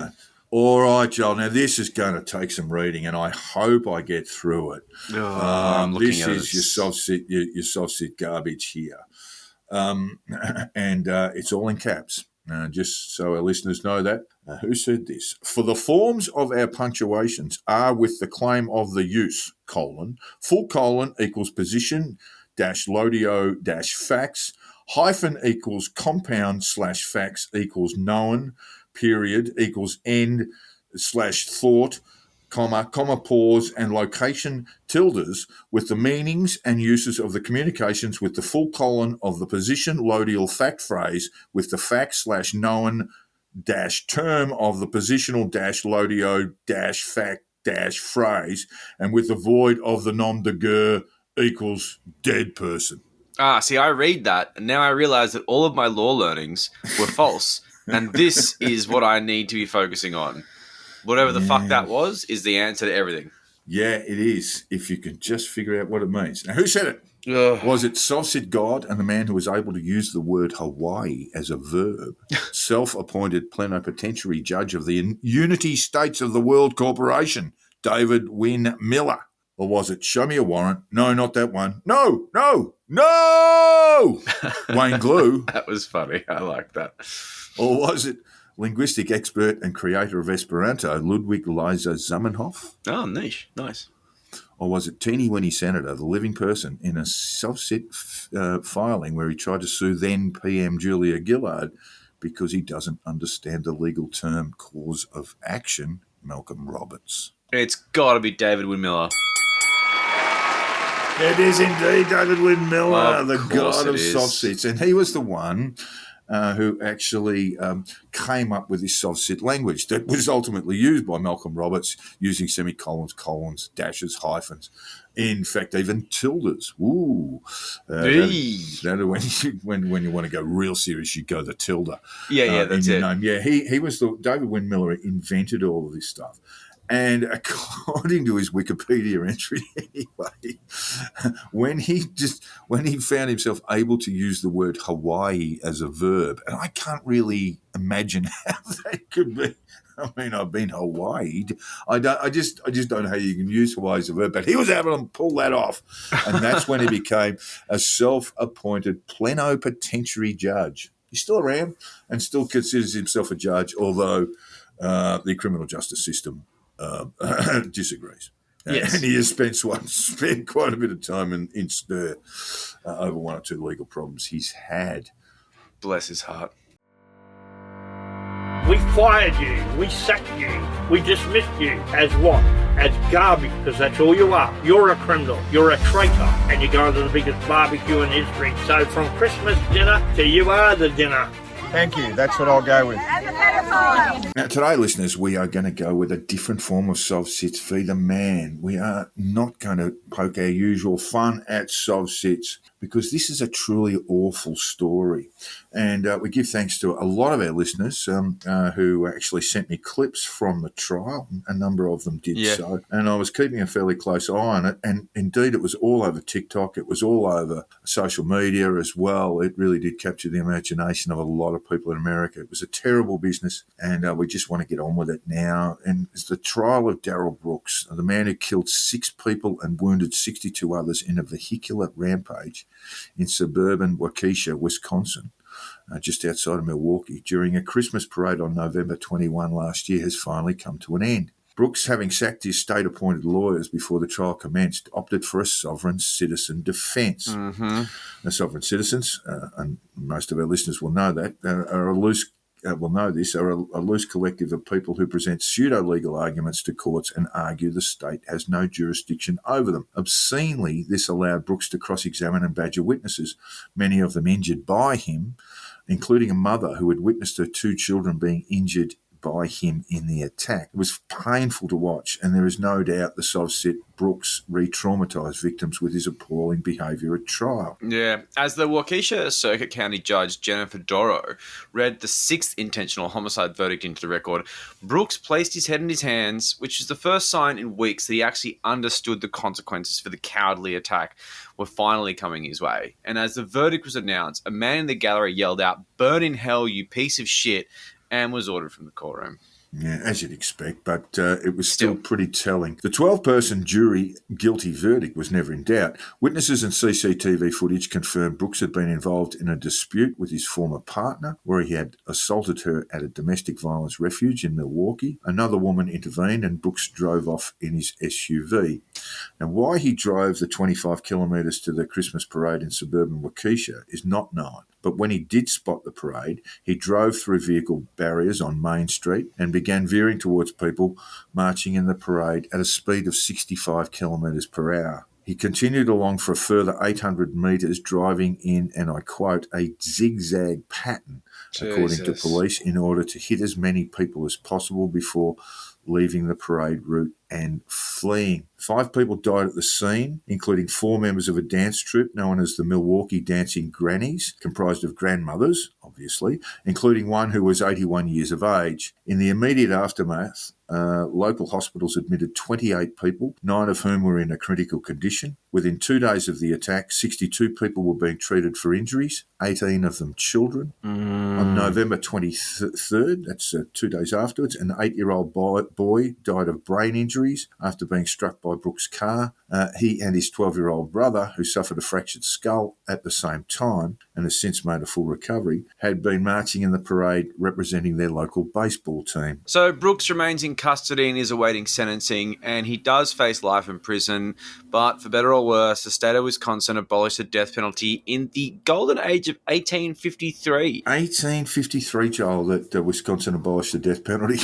All right, Joel. Now, this is going to take some reading, and I hope I get through it. I'm looking at this is your SovCit garbage here. And it's all in caps. Just so our listeners know that. Who said this? For the forms of our punctuations are with the claim of the use, full colon equals position dash lodio dash facts, hyphen equals compound slash facts equals known, period equals end slash thought, comma, pause, and location tildes with the meanings and uses of the communications with the full colon of the position lodeal fact phrase with the fact slash known dash term of the positional dash lodio dash fact dash phrase and with the void of the nom de guerre equals dead person. See, I read that, and now I realise that all of my law learnings were false, and this is what I need to be focusing on. Whatever the fuck that was is the answer to everything. Yeah, it is, if you can just figure out what it means. Now, who said it? Was it SovCit God and the man who was able to use the word Hawaii as a verb, self-appointed plenipotentiary judge of the Unity States of the World Corporation, David Wynne Miller? Or was it show me a warrant? No, not that one. No! Wayne Glue. That was funny. I like that. Or was it linguistic expert and creator of Esperanto, Ludwig Leiser Zamenhof? Oh, niche. Nice. Or was it Teeny Weeny Senator, the living person, in a SovCit filing where he tried to sue then PM Julia Gillard because he doesn't understand the legal term cause of action, Malcolm Roberts? It's got to be David Wynne Miller. It is indeed David Wynne Miller, the god of is. SovCits. And he was the one who actually came up with this SovCit language that was ultimately used by Malcolm Roberts using semicolons, colons, dashes, hyphens, in fact, even tildes. Ooh. When you want to go real serious, you go the tilde. That's it. Name. Yeah, he was David Wynne Miller invented all of this stuff. And according to his Wikipedia entry, anyway, when he found himself able to use the word Hawaii as a verb, and I can't really imagine how that could be. I mean, I've been Hawaii'd. I just don't know how you can use Hawaii as a verb, but he was able to pull that off, and that's when he became a self-appointed plenipotentiary judge. He's still around and still considers himself a judge, although the criminal justice system disagrees. Yes. And he has spent quite a bit of time in stir over one or two legal problems he's had. Bless his heart. We fired you, we sacked you, we dismissed you as what? As garbage, because that's all you are. You're a criminal, you're a traitor, and you're going to the biggest barbecue in history. So from Christmas dinner to you are the dinner. Thank you. That's what I'll go with. Now, today, listeners, we are going to go with a different form of SovCits v. the Man. We are not going to poke our usual fun at SovCits because this is a truly awful story. And we give thanks to a lot of our listeners who actually sent me clips from the trial. A number of them did so. And I was keeping a fairly close eye on it. And indeed, it was all over TikTok. It was all over social media as well. It really did capture the imagination of a lot of people in America. It was a terrible business. And we just want to get on with it now. And it's the trial of Darryl Brooks, the man who killed 6 people and wounded 62 others in a vehicular rampage in suburban Waukesha, Wisconsin, just outside of Milwaukee, during a Christmas parade on November 21 last year, has finally come to an end. Brooks, having sacked his state-appointed lawyers before the trial commenced, opted for a sovereign citizen defence. Mm-hmm. The sovereign citizens, and most of our listeners will know that, are a loose will know this, are a loose collective of people who present pseudo-legal arguments to courts and argue the state has no jurisdiction over them. Obscenely, this allowed Brooks to cross-examine and badger witnesses, many of them injured by him, including a mother who had witnessed her 2 children being injured by him in the attack. It was painful to watch, and there is no doubt the SovCit Brooks re-traumatised victims with his appalling behaviour at trial. Yeah, as the Waukesha Circuit County Judge Jennifer Doro read the 6th intentional homicide verdict into the record, Brooks placed his head in his hands, which is the first sign in weeks that he actually understood the consequences for the cowardly attack were finally coming his way. And as the verdict was announced, a man in the gallery yelled out, "Burn in hell, you piece of shit," and was ordered from the courtroom. Yeah, as you'd expect, but it was still pretty telling. The 12-person jury guilty verdict was never in doubt. Witnesses and CCTV footage confirmed Brooks had been involved in a dispute with his former partner, where he had assaulted her at a domestic violence refuge in Milwaukee. Another woman intervened and Brooks drove off in his SUV. Now, why he drove the 25 kilometres to the Christmas parade in suburban Waukesha is not known. But when he did spot the parade, he drove through vehicle barriers on Main Street and began veering towards people marching in the parade at a speed of 65 kilometres per hour. He continued along for a further 800 metres, driving in, and I quote, a zigzag pattern, according to police, in order to hit as many people as possible before leaving the parade route and fleeing. 5 people died at the scene, including 4 members of a dance troupe known as the Milwaukee Dancing Grannies, comprised of grandmothers, obviously, including one who was 81 years of age. In the immediate aftermath, local hospitals admitted 28 people, 9 of whom were in a critical condition. Within 2 days of the attack, 62 people were being treated for injuries, 18 of them children. On November 23rd, that's 2 days afterwards, an 8-year-old boy died of brain injuries after being struck by Brooks' car. He and his 12-year-old brother, who suffered a fractured skull at the same time and has since made a full recovery, had been marching in the parade representing their local baseball team. So Brooks remains in custody and is awaiting sentencing, and he does face life in prison. But for better or worse, the state of Wisconsin abolished the death penalty in the golden age of 1853. 1853, Joel, that Wisconsin abolished the death penalty.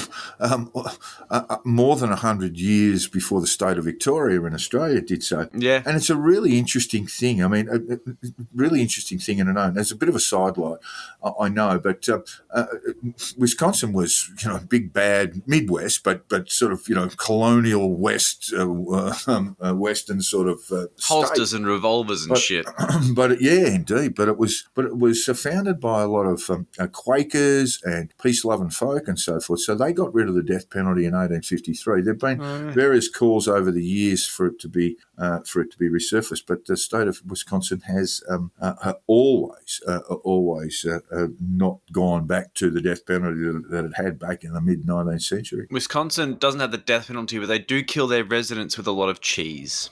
More than 100 years before the state of Victoria in Australia did so. Yeah. And it's a really interesting thing. I mean, a really interesting thing in and own. There's a bit of a sidelight, I know, but Wisconsin was, big bad Midwest, but sort of, colonial West, Western sort of holsters state. And revolvers and shit. But yeah, indeed. But it was founded by a lot of Quakers and peace-loving folk and so forth. So they got rid of the death penalty in 1853. There've been various calls over the years for it to be resurfaced, but the state of Wisconsin has always not gone back to the death penalty that it had back in the mid-19th century. Wisconsin doesn't have the death penalty, but they do kill their residents with a lot of cheese.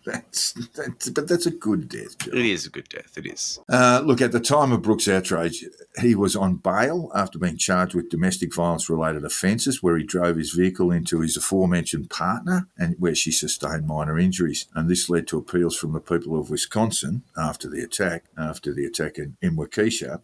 But that's a good death, Joe. It is a good death, it is. Look, at the time of Brooks' outrage, he was on bail after being charged with domestic violence-related offences, where he drove his vehicle into his aforementioned partner and where she sustained minor injuries. And this led to appeals from the people of Wisconsin after the attack in Waukesha.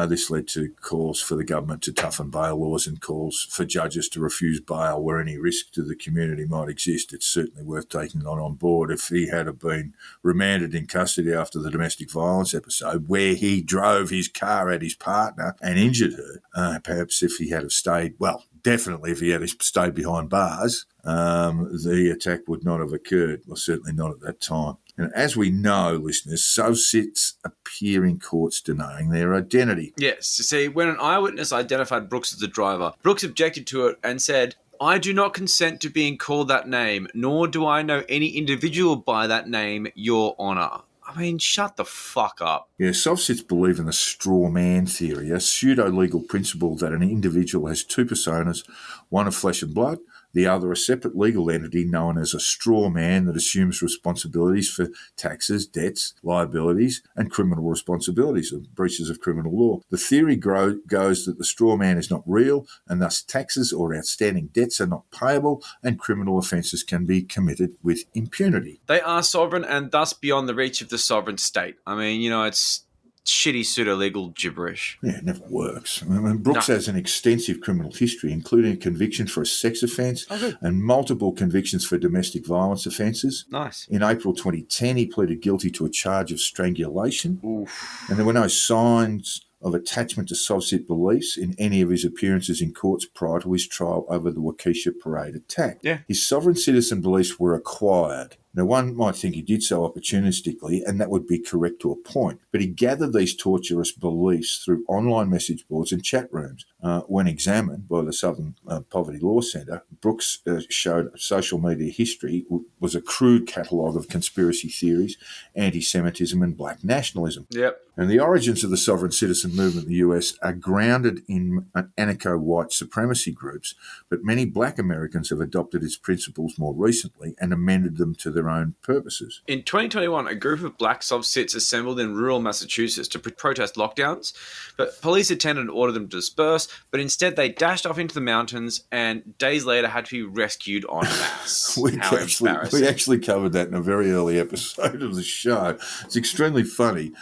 This led to calls for the government to toughen bail laws and calls for judges to refuse bail where any risk to the community might exist. It's certainly worth taking that on board. If he had been remanded in custody after the domestic violence episode where he drove his car at his partner and injured her, perhaps if he had have stayed, well, definitely if he had stayed behind bars, the attack would not have occurred, or certainly not at that time. And as we know, listeners, SovCits appear in courts denying their identity. Yes. You see, when an eyewitness identified Brooks as the driver, Brooks objected to it and said, "I do not consent to being called that name, nor do I know any individual by that name, Your Honour." I mean, shut the fuck up. Yeah, SovCits believe in the straw man theory, a pseudo-legal principle that an individual has 2 personas, one of flesh and blood, the other a separate legal entity known as a straw man that assumes responsibilities for taxes, debts, liabilities, and criminal responsibilities of breaches of criminal law. The theory goes that the straw man is not real, and thus taxes or outstanding debts are not payable, and criminal offences can be committed with impunity. They are sovereign and thus beyond the reach of the sovereign state. I mean, it's shitty pseudo-legal gibberish. Yeah, it never works. I mean, Brooks has an extensive criminal history, including a conviction for a sex offence and multiple convictions for domestic violence offences. Nice. In April 2010, he pleaded guilty to a charge of strangulation. Oof. And there were no signs of attachment to SovCit beliefs in any of his appearances in courts prior to his trial over the Waukesha parade attack. Yeah. His sovereign citizen beliefs were acquired. Now, one might think he did so opportunistically, and that would be correct to a point, but he gathered these torturous beliefs through online message boards and chat rooms. When examined by the Southern Poverty Law Centre, Brooks showed social media history was a crude catalogue of conspiracy theories, anti-Semitism and black nationalism. Yep. And the origins of the sovereign citizen movement in the US are grounded in anarcho-white supremacy groups, but many black Americans have adopted its principles more recently and amended them to their own purposes. In 2021, a group of black SovCits assembled in rural Massachusetts to protest lockdowns, but police attended and ordered them to disperse, but instead they dashed off into the mountains and days later had to be rescued en masse. We actually covered that in a very early episode of the show. It's extremely funny.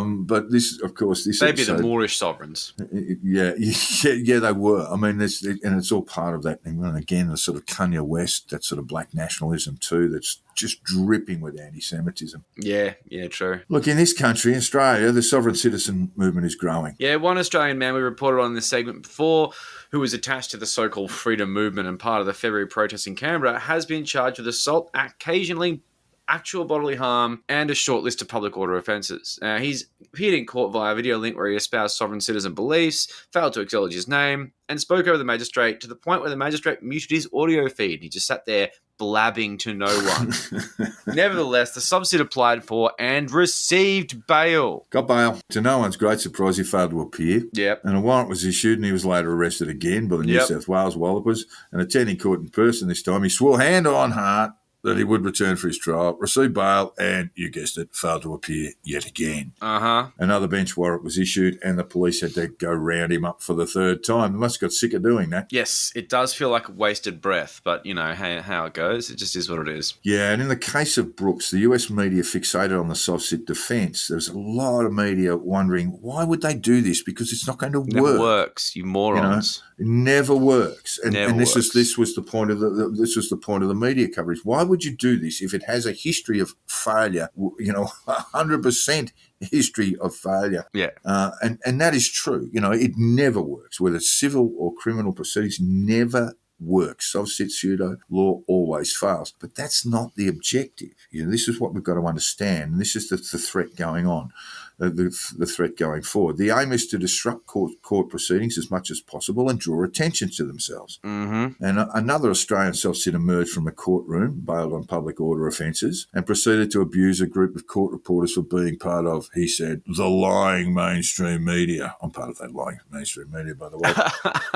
But this, of course, this they'd be episode, the Moorish sovereigns. Yeah, they were. I mean, and it's all part of that. And again, the sort of Kanye West, that sort of black nationalism too, that's just dripping with anti-Semitism. Yeah, true. Look, in this country, Australia, the sovereign citizen movement is growing. Yeah, one Australian man we reported on this segment before, who was attached to the so-called freedom movement and part of the February protests in Canberra, has been charged with assault, occasionally actual bodily harm, and a short list of public order offences. He's appeared in court via a video link where he espoused sovereign citizen beliefs, failed to acknowledge his name, and spoke over the magistrate to the point where the magistrate muted his audio feed. He just sat there blabbing to no one. Nevertheless, the SovCit applied for and received bail. Got bail. To no one's great surprise, he failed to appear. Yep. And a warrant was issued, and he was later arrested again by the New South Wales Wallopers. And attending court in person this time, he swore hand on heart that he would return for his trial, receive bail, and, you guessed it, failed to appear yet again. Another bench warrant was issued, and the police had to go round him up for the third time. They must have got sick of doing that. Yes, it does feel like wasted breath, but, you know, how it goes. It just is what it is. Yeah, and in the case of Brooks, the US media fixated on the SovCit defence. There's a lot of media wondering, why would they do this? Because it's not going to work. Never works, you morons. It never works. And this works. was the point of the media coverage. Why would you do this if it has a history of failure? 100% history of failure. Yeah. And that is true. It never works. Whether civil or criminal proceedings, never works. SovCit pseudo law always fails. But that's not the objective. This is what we've got to understand. And this is the threat going on. The threat going forward. The aim is to disrupt court proceedings as much as possible and draw attention to themselves. Mm-hmm. And another Australian SovCit emerged from a courtroom, bailed on public order offences, and proceeded to abuse a group of court reporters for being part of, he said, the lying mainstream media. I'm part of that lying mainstream media, by the way.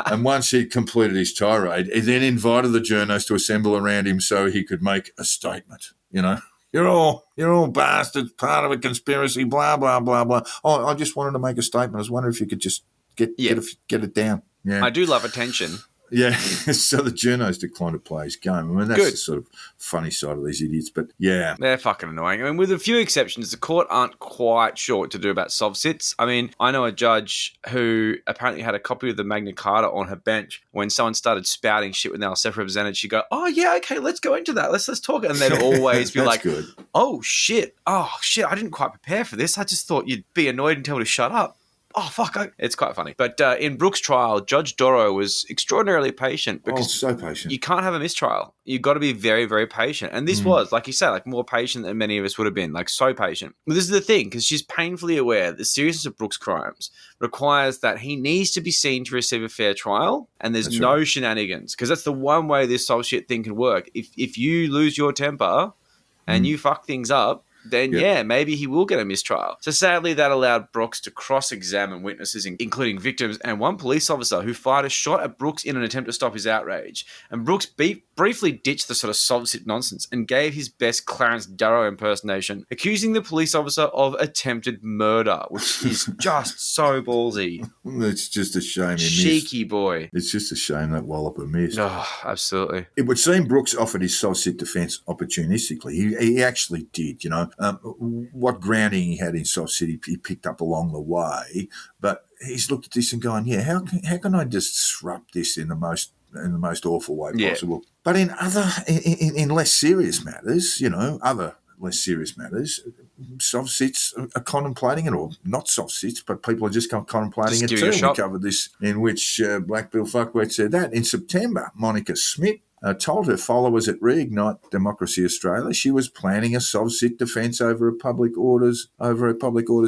And once he completed his tirade, he then invited the journos to assemble around him so he could make a statement, You're all bastards, part of a conspiracy, blah, blah, blah, blah. Oh, I just wanted to make a statement. I was wondering if you could just get it down. Yeah. I do love attention. Yeah, so the journos declined to play his game. I mean, that's the sort of funny side of these idiots, but yeah. They're fucking annoying. I mean, with a few exceptions, the court aren't quite sure what to do about SovCits. I mean, I know a judge who apparently had a copy of the Magna Carta on her bench. When someone started spouting shit when they were self-represented, she'd go, oh, yeah, okay, let's go into that. Let's talk. And they'd always be like, good. oh, shit, I didn't quite prepare for this. I just thought you'd be annoyed and tell me to shut up. Oh, fuck. It's quite funny. But in Brooks' trial, Judge Doro was extraordinarily patient. Because so patient. You can't have a mistrial. You've got to be very, very patient. And this was, like you said, like more patient than many of us would have been. Like so patient. But this is the thing, because she's painfully aware the seriousness of Brooks' crimes requires that he needs to be seen to receive a fair trial. And there's no shenanigans. Because that's the one way this SovCit thing can work. If you lose your temper and you fuck things up, then maybe he will get a mistrial. So sadly, that allowed Brooks to cross-examine witnesses, including victims and one police officer who fired a shot at Brooks in an attempt to stop his outrage. And Brooks briefly ditched the sort of SovCit nonsense and gave his best Clarence Darrow impersonation, accusing the police officer of attempted murder, which is just so ballsy. It's just a shame he missed. Cheeky boy. It's just a shame that Walloper missed. Oh, absolutely. It would seem Brooks offered his SovCit defence opportunistically. He actually did, what grounding he had in SovCits he picked up along the way, but he's looked at this and gone, yeah, how can I disrupt this in the most awful way possible? But in less serious matters, less serious matters, SovCits are contemplating it, or not SovCits, but people are just contemplating it too. We covered this, in which Black Bill Fuckwit said that. In September, Monica Smith told her followers at Reignite Democracy Australia she was planning a SovCit defence over her public orders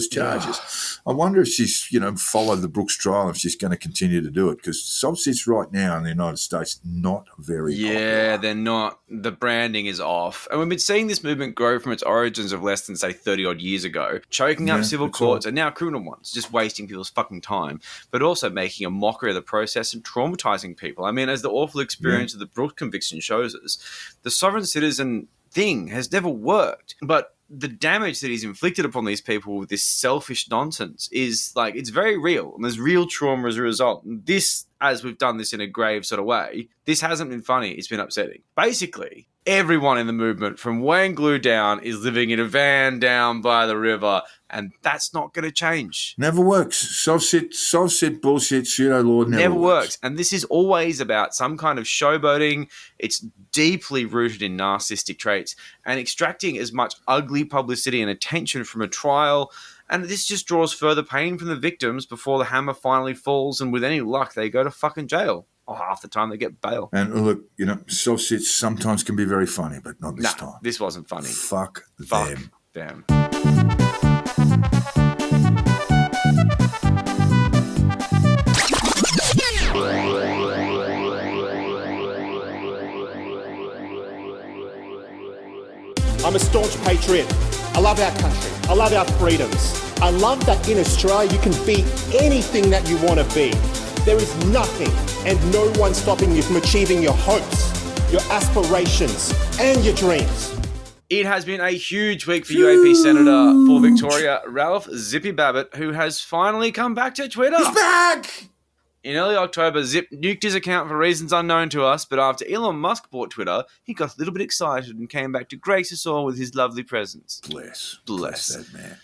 charges. I wonder if she's followed the Brooks trial, if she's going to continue to do it, because SovCits right now in the United States not very popular. They're not. The branding is off, and we've been seeing this movement grow from its origins of less than say 30 odd years ago, choking up civil courts and now criminal ones, just wasting people's fucking time, but also making a mockery of the process and traumatizing people. I mean, as the awful experience of the Brooks conviction shows us, the sovereign citizen thing has never worked, but the damage that he's inflicted upon these people with this selfish nonsense is it's very real, and there's real trauma as a result. And this, as we've done this in a grave sort of way, this hasn't been funny, it's been upsetting. Basically, everyone in the movement from Wayne Glue down is living in a van down by the river, and that's not going to change. Never works. SovCit bullshit, pseudo-law never works. And this is always about some kind of showboating. It's deeply rooted in narcissistic traits and extracting as much ugly publicity and attention from a trial. And this just draws further pain from the victims before the hammer finally falls, and with any luck, they go to fucking jail. Or half the time they get bail. And look, SovCits sometimes can be very funny, but not this time. This wasn't funny. Fuck them. I'm a staunch patriot. I love our country. I love our freedoms. I love that in Australia you can be anything that you want to be. There is nothing and no one stopping you from achieving your hopes, your aspirations, and your dreams. It has been a huge week for UAP Senator for Victoria, Ralph Zippy Babbitt, who has finally come back to Twitter. He's back! In early October, Zip nuked his account for reasons unknown to us, but after Elon Musk bought Twitter, he got a little bit excited and came back to grace us all with his lovely presence. Bless that man.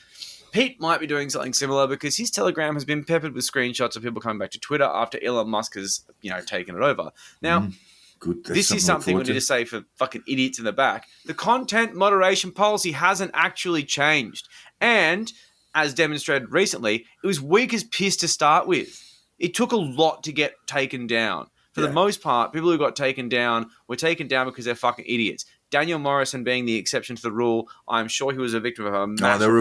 Pete might be doing something similar because his Telegram has been peppered with screenshots of people coming back to Twitter after Elon Musk has, taken it over. Now, this is something we need to say for fucking idiots in the back. The content moderation policy hasn't actually changed. And, as demonstrated recently, it was weak as piss to start with. It took a lot to get taken down. For the most part, people who got taken down were taken down because they're fucking idiots. Daniel Morrison being the exception to the rule, I'm sure he was a victim of a massive there were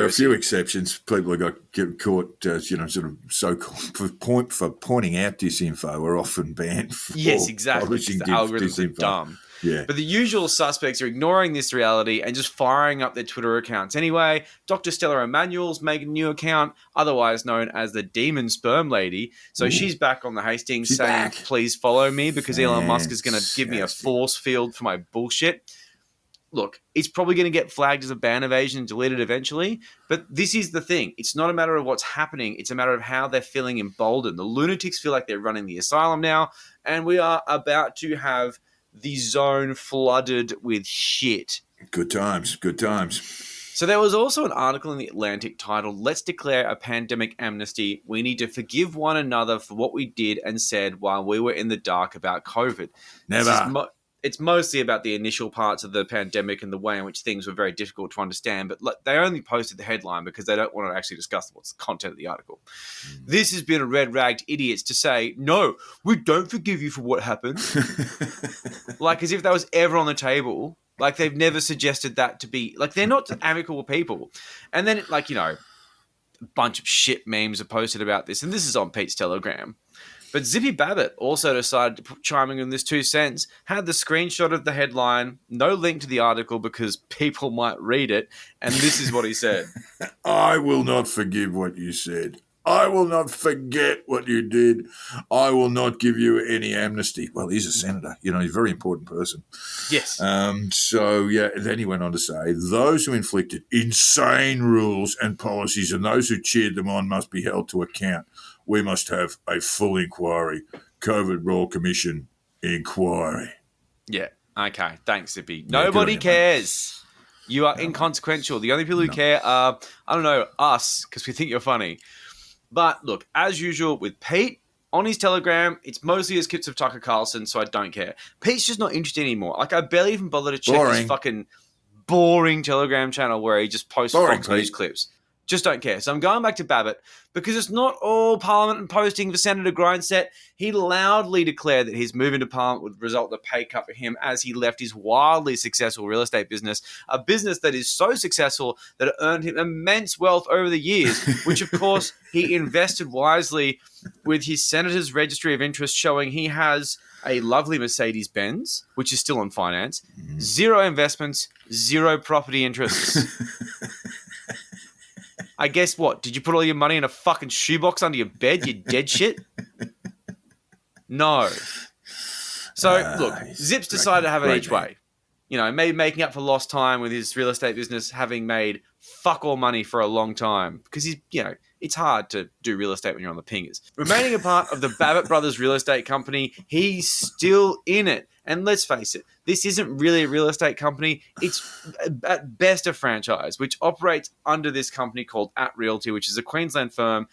a few exceptions. People who got caught, sort of so-called for pointing out disinfo were often banned. Yes, exactly. The algorithms are dumb. Yeah. But the usual suspects are ignoring this reality and just firing up their Twitter accounts anyway. Dr. Stella Emanuel's making a new account, otherwise known as the Demon Sperm Lady. So she's back on the Hastings saying, please follow me because Elon Musk is going to give me a force field for my bullshit. Look, it's probably going to get flagged as a ban evasion and deleted eventually, but this is the thing. It's not a matter of what's happening. It's a matter of how they're feeling emboldened. The lunatics feel like they're running the asylum now, and we are about to have the zone flooded with shit. Good times. So there was also an article in The Atlantic titled, "Let's Declare a Pandemic Amnesty. We need to forgive one another for what we did and said while we were in the dark about COVID." Never. It's mostly about the initial parts of the pandemic and the way in which things were very difficult to understand, but they only posted the headline because they don't want to actually discuss what's the content of the article. This has been a red-ragged idiots to say, no, we don't forgive you for what happened. As if that was ever on the table. They've never suggested that to be, they're not amicable people. And then, a bunch of shit memes are posted about this, and this is on Pete's Telegram. But Zippy Babbitt also decided to put chiming in this 2 cents, had the screenshot of the headline, no link to the article because people might read it, and this is what he said. I will not forgive what you said. I will not forget what you did. I will not give you any amnesty. Well, he's a senator. He's a very important person. Yes. Then he went on to say, those who inflicted insane rules and policies and those who cheered them on must be held to account. We must have a full inquiry. COVID Royal Commission inquiry. Yeah. Okay. Thanks, Zippy. Nobody cares. You are inconsequential. The only people who care are, I don't know, us, because we think you're funny. But look, as usual with Pete, on his Telegram, it's mostly his clips of Tucker Carlson, so I don't care. Pete's just not interested anymore. Like, I barely even bother to check his fucking boring Telegram channel where he just posts Fox News clips. Just don't care. So I'm going back to Babbitt because it's not all Parliament and posting for Senator Grindset. He loudly declared that his move into Parliament would result in a pay cut for him as he left his wildly successful real estate business, a business that is so successful that it earned him immense wealth over the years, which, of course, he invested wisely with his Senator's Registry of Interest showing he has a lovely Mercedes-Benz, which is still on finance, 0 investments, 0 property interests. I guess what? Did you put all your money in a fucking shoebox under your bed, you dead shit? No. So, look, Zips decided to have it each way. You know, maybe making up for lost time with his real estate business, having made fuck all money for a long time. Because he's, you know, it's hard to do real estate when you're on the pingers. Remaining a part of the Babbitt Brothers real estate company, he's still in it. And let's face it, this isn't really a real estate company. It's at best a franchise, which operates under this company called At Realty, which is a Queensland firm.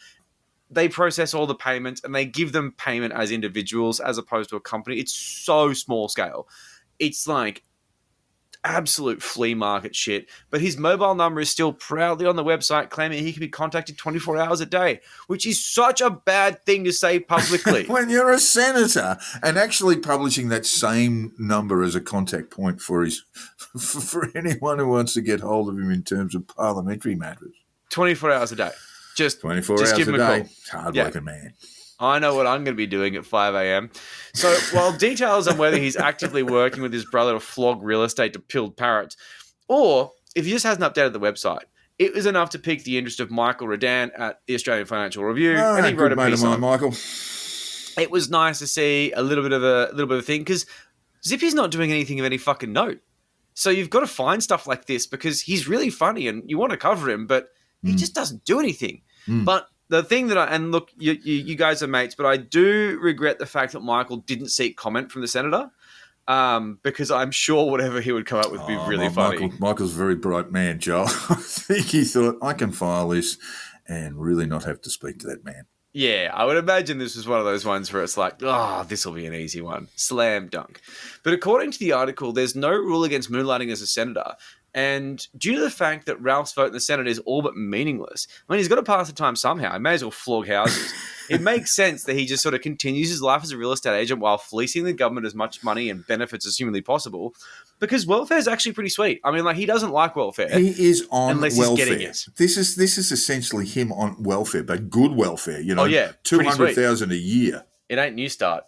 They process all the payments and they give them payment as individuals as opposed to a company. It's so small scale. It's like absolute flea market shit. But his mobile number is still proudly on the website claiming he can be contacted 24 hours a day, which is such a bad thing to say publicly. When you're a senator and actually publishing that same number as a contact point for his for anyone who wants to get hold of him in terms of parliamentary matters. 24 hours a day. Just 24 just hours give him a a day. call. Hard-working man. I know what I'm going to be doing at 5 a.m. So while details on whether he's actively working with his brother to flog real estate to pilled parrots, or if he just hasn't updated the website, it was enough to pique the interest of Michael Redan at the Australian Financial Review, and he wrote a piece on Michael. It was nice to see a little bit of a thing because Zippy's not doing anything of any fucking note. So you've got to find stuff like this because he's really funny and you want to cover him, but he just doesn't do anything. But the thing that look, you guys are mates, but I do regret the fact that Michael didn't seek comment from the senator because I'm sure whatever he would come up with would be really funny. Michael's a very bright man, Joel. I think he thought, I can file this and really not have to speak to that man. Yeah, I would imagine this was one of those ones where it's like, this will be an easy one. Slam dunk. But according to the article, there's no rule against moonlighting as a senator. And due to the fact that Ralph's vote in the Senate is all but meaningless, I mean, he's got to pass the time somehow. He may as well flog houses. It makes sense that he just sort of continues his life as a real estate agent while fleecing the government as much money and benefits as humanly possible because welfare is actually pretty sweet. I mean, like, he doesn't like welfare. He is on unless welfare. He's getting it. This is essentially him on welfare, but good welfare, you know, Oh, yeah, $200,000 a year. It ain't New Start.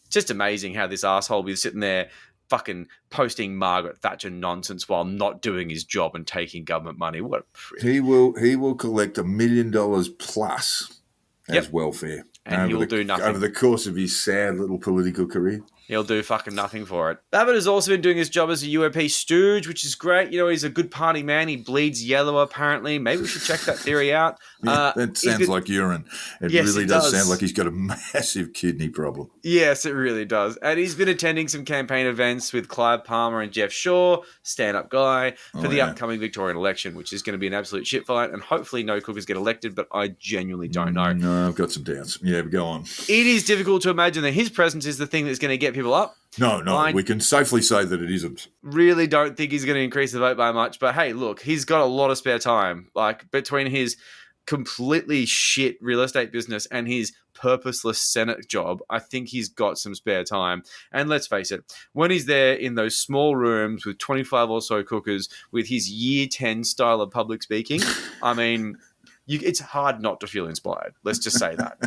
Just amazing how this asshole will be sitting there fucking posting Margaret Thatcher nonsense while not doing his job and taking government money. What a prick. He will collect $1 million plus as welfare. And he will do nothing. Over the course of his sad little political career. He'll do fucking nothing for it. Babbitt has also been doing his job as a UAP stooge, which is great. You know, he's a good party man. He bleeds yellow, apparently. Maybe we should check that theory out. That sounds like urine. It really does sound like he's got a massive kidney problem. Yes, it really does. And he's been attending some campaign events with Clive Palmer and Jeff Shaw, stand-up guy, for the upcoming Victorian election, which is going to be an absolute shitfight. And hopefully no cookers get elected, but I genuinely don't know. No, I've got some doubts. Yeah, go on. It is difficult to imagine that his presence is the thing that's going to get people up. No, we can safely say that it isn't. Really don't think he's going to increase the vote by much. But hey, look, he's got a lot of spare time. Like, between his completely shit real estate business and his purposeless Senate job, I think he's got some spare time. And let's face it, when he's there in those small rooms with 25 or so cookers with his year 10 style of public speaking, I mean, it's hard not to feel inspired. Let's just say that.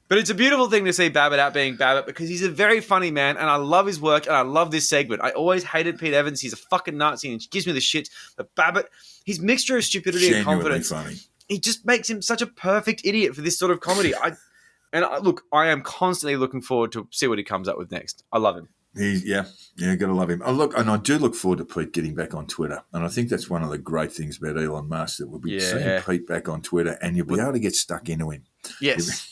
But it's a beautiful thing to see Babbitt out being Babbitt because he's a very funny man and I love his work and I love this segment. I always hated Pete Evans. He's a fucking Nazi and he gives me the shit. But Babbitt, his mixture of stupidity and confidence, funny. He just makes him such a perfect idiot for this sort of comedy. Look, I am constantly looking forward to see what he comes up with next. I love him. Gotta love him. And I do look forward to Pete getting back on Twitter. And I think that's one of the great things about Elon Musk, that we'll be seeing Pete back on Twitter and you'll be able to get stuck into him. Yes.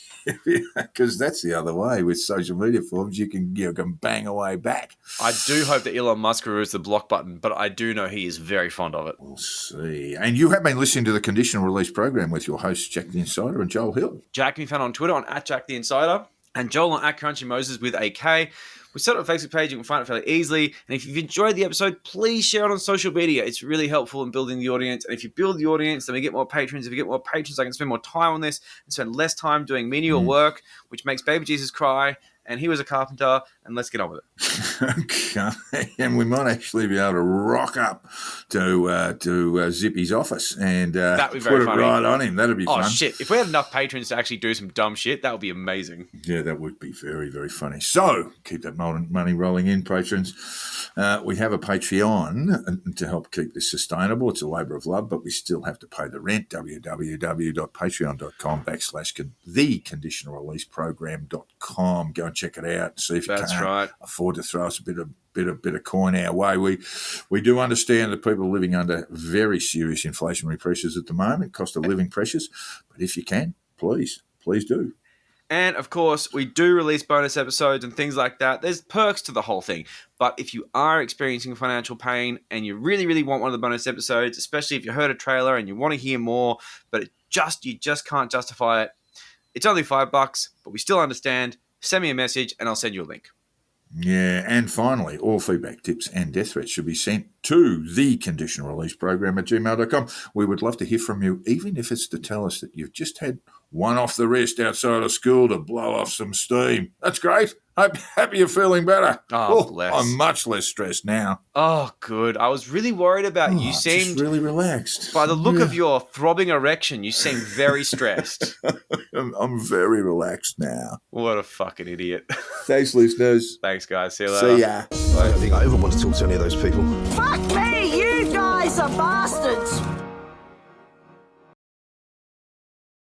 Because that's the other way with social media forums. You can bang away back. I do hope that Elon Musk removes the block button, but I do know he is very fond of it. We'll see. And you have been listening to the Conditional Release program with your hosts, Jack the Insider and Joel Hill. Jack can be found on Twitter on @JackTheInsider and Joel on @CrunchyMoses with a K. We set up a Facebook page. You can find it fairly easily. And if you've enjoyed the episode, please share it on social media. It's really helpful in building the audience. And if you build the audience, then we get more patrons. If you get more patrons, I can spend more time on this and spend less time doing menial work, which makes baby Jesus cry. And he was a carpenter, and let's get on with it. Okay, and we might actually be able to rock up to Zippy's office and That'd be put very it funny. right on him. That'd be fun. Oh, shit. If we had enough patrons to actually do some dumb shit, that would be amazing. Yeah, that would be very, very funny. So keep that money rolling in, patrons. We have a Patreon to help keep this sustainable. It's a labour of love, but we still have to pay the rent. www.patreon.com/theconditionalreleaseprogram.com. Go and check it out. See if you can't afford to throw us a bit of coin our way. We do understand that people are living under very serious inflationary pressures at the moment, cost of living pressures. But if you can, please do. And, of course, we do release bonus episodes and things like that. There's perks to the whole thing. But if you are experiencing financial pain and you really, really want one of the bonus episodes, especially if you heard a trailer and you want to hear more, but you just can't justify it, it's only $5, but we still understand. Send me a message and I'll send you a link. Yeah, and finally, all feedback, tips and death threats should be sent to theconditionalreleaseprogram@gmail.com. We would love to hear from you, even if it's to tell us that you've just had one off the wrist outside of school to blow off some steam. That's great. Happy you're feeling better. Oh, bless. I'm much less stressed now. Oh, good. I was really worried about you. You seemed just really relaxed. By the look of your throbbing erection, you seem very stressed. I'm very relaxed now. What a fucking idiot. Thanks, listeners. Thanks, guys. See you later. See ya. I don't think I ever want to talk to any of those people. Fuck me, you guys are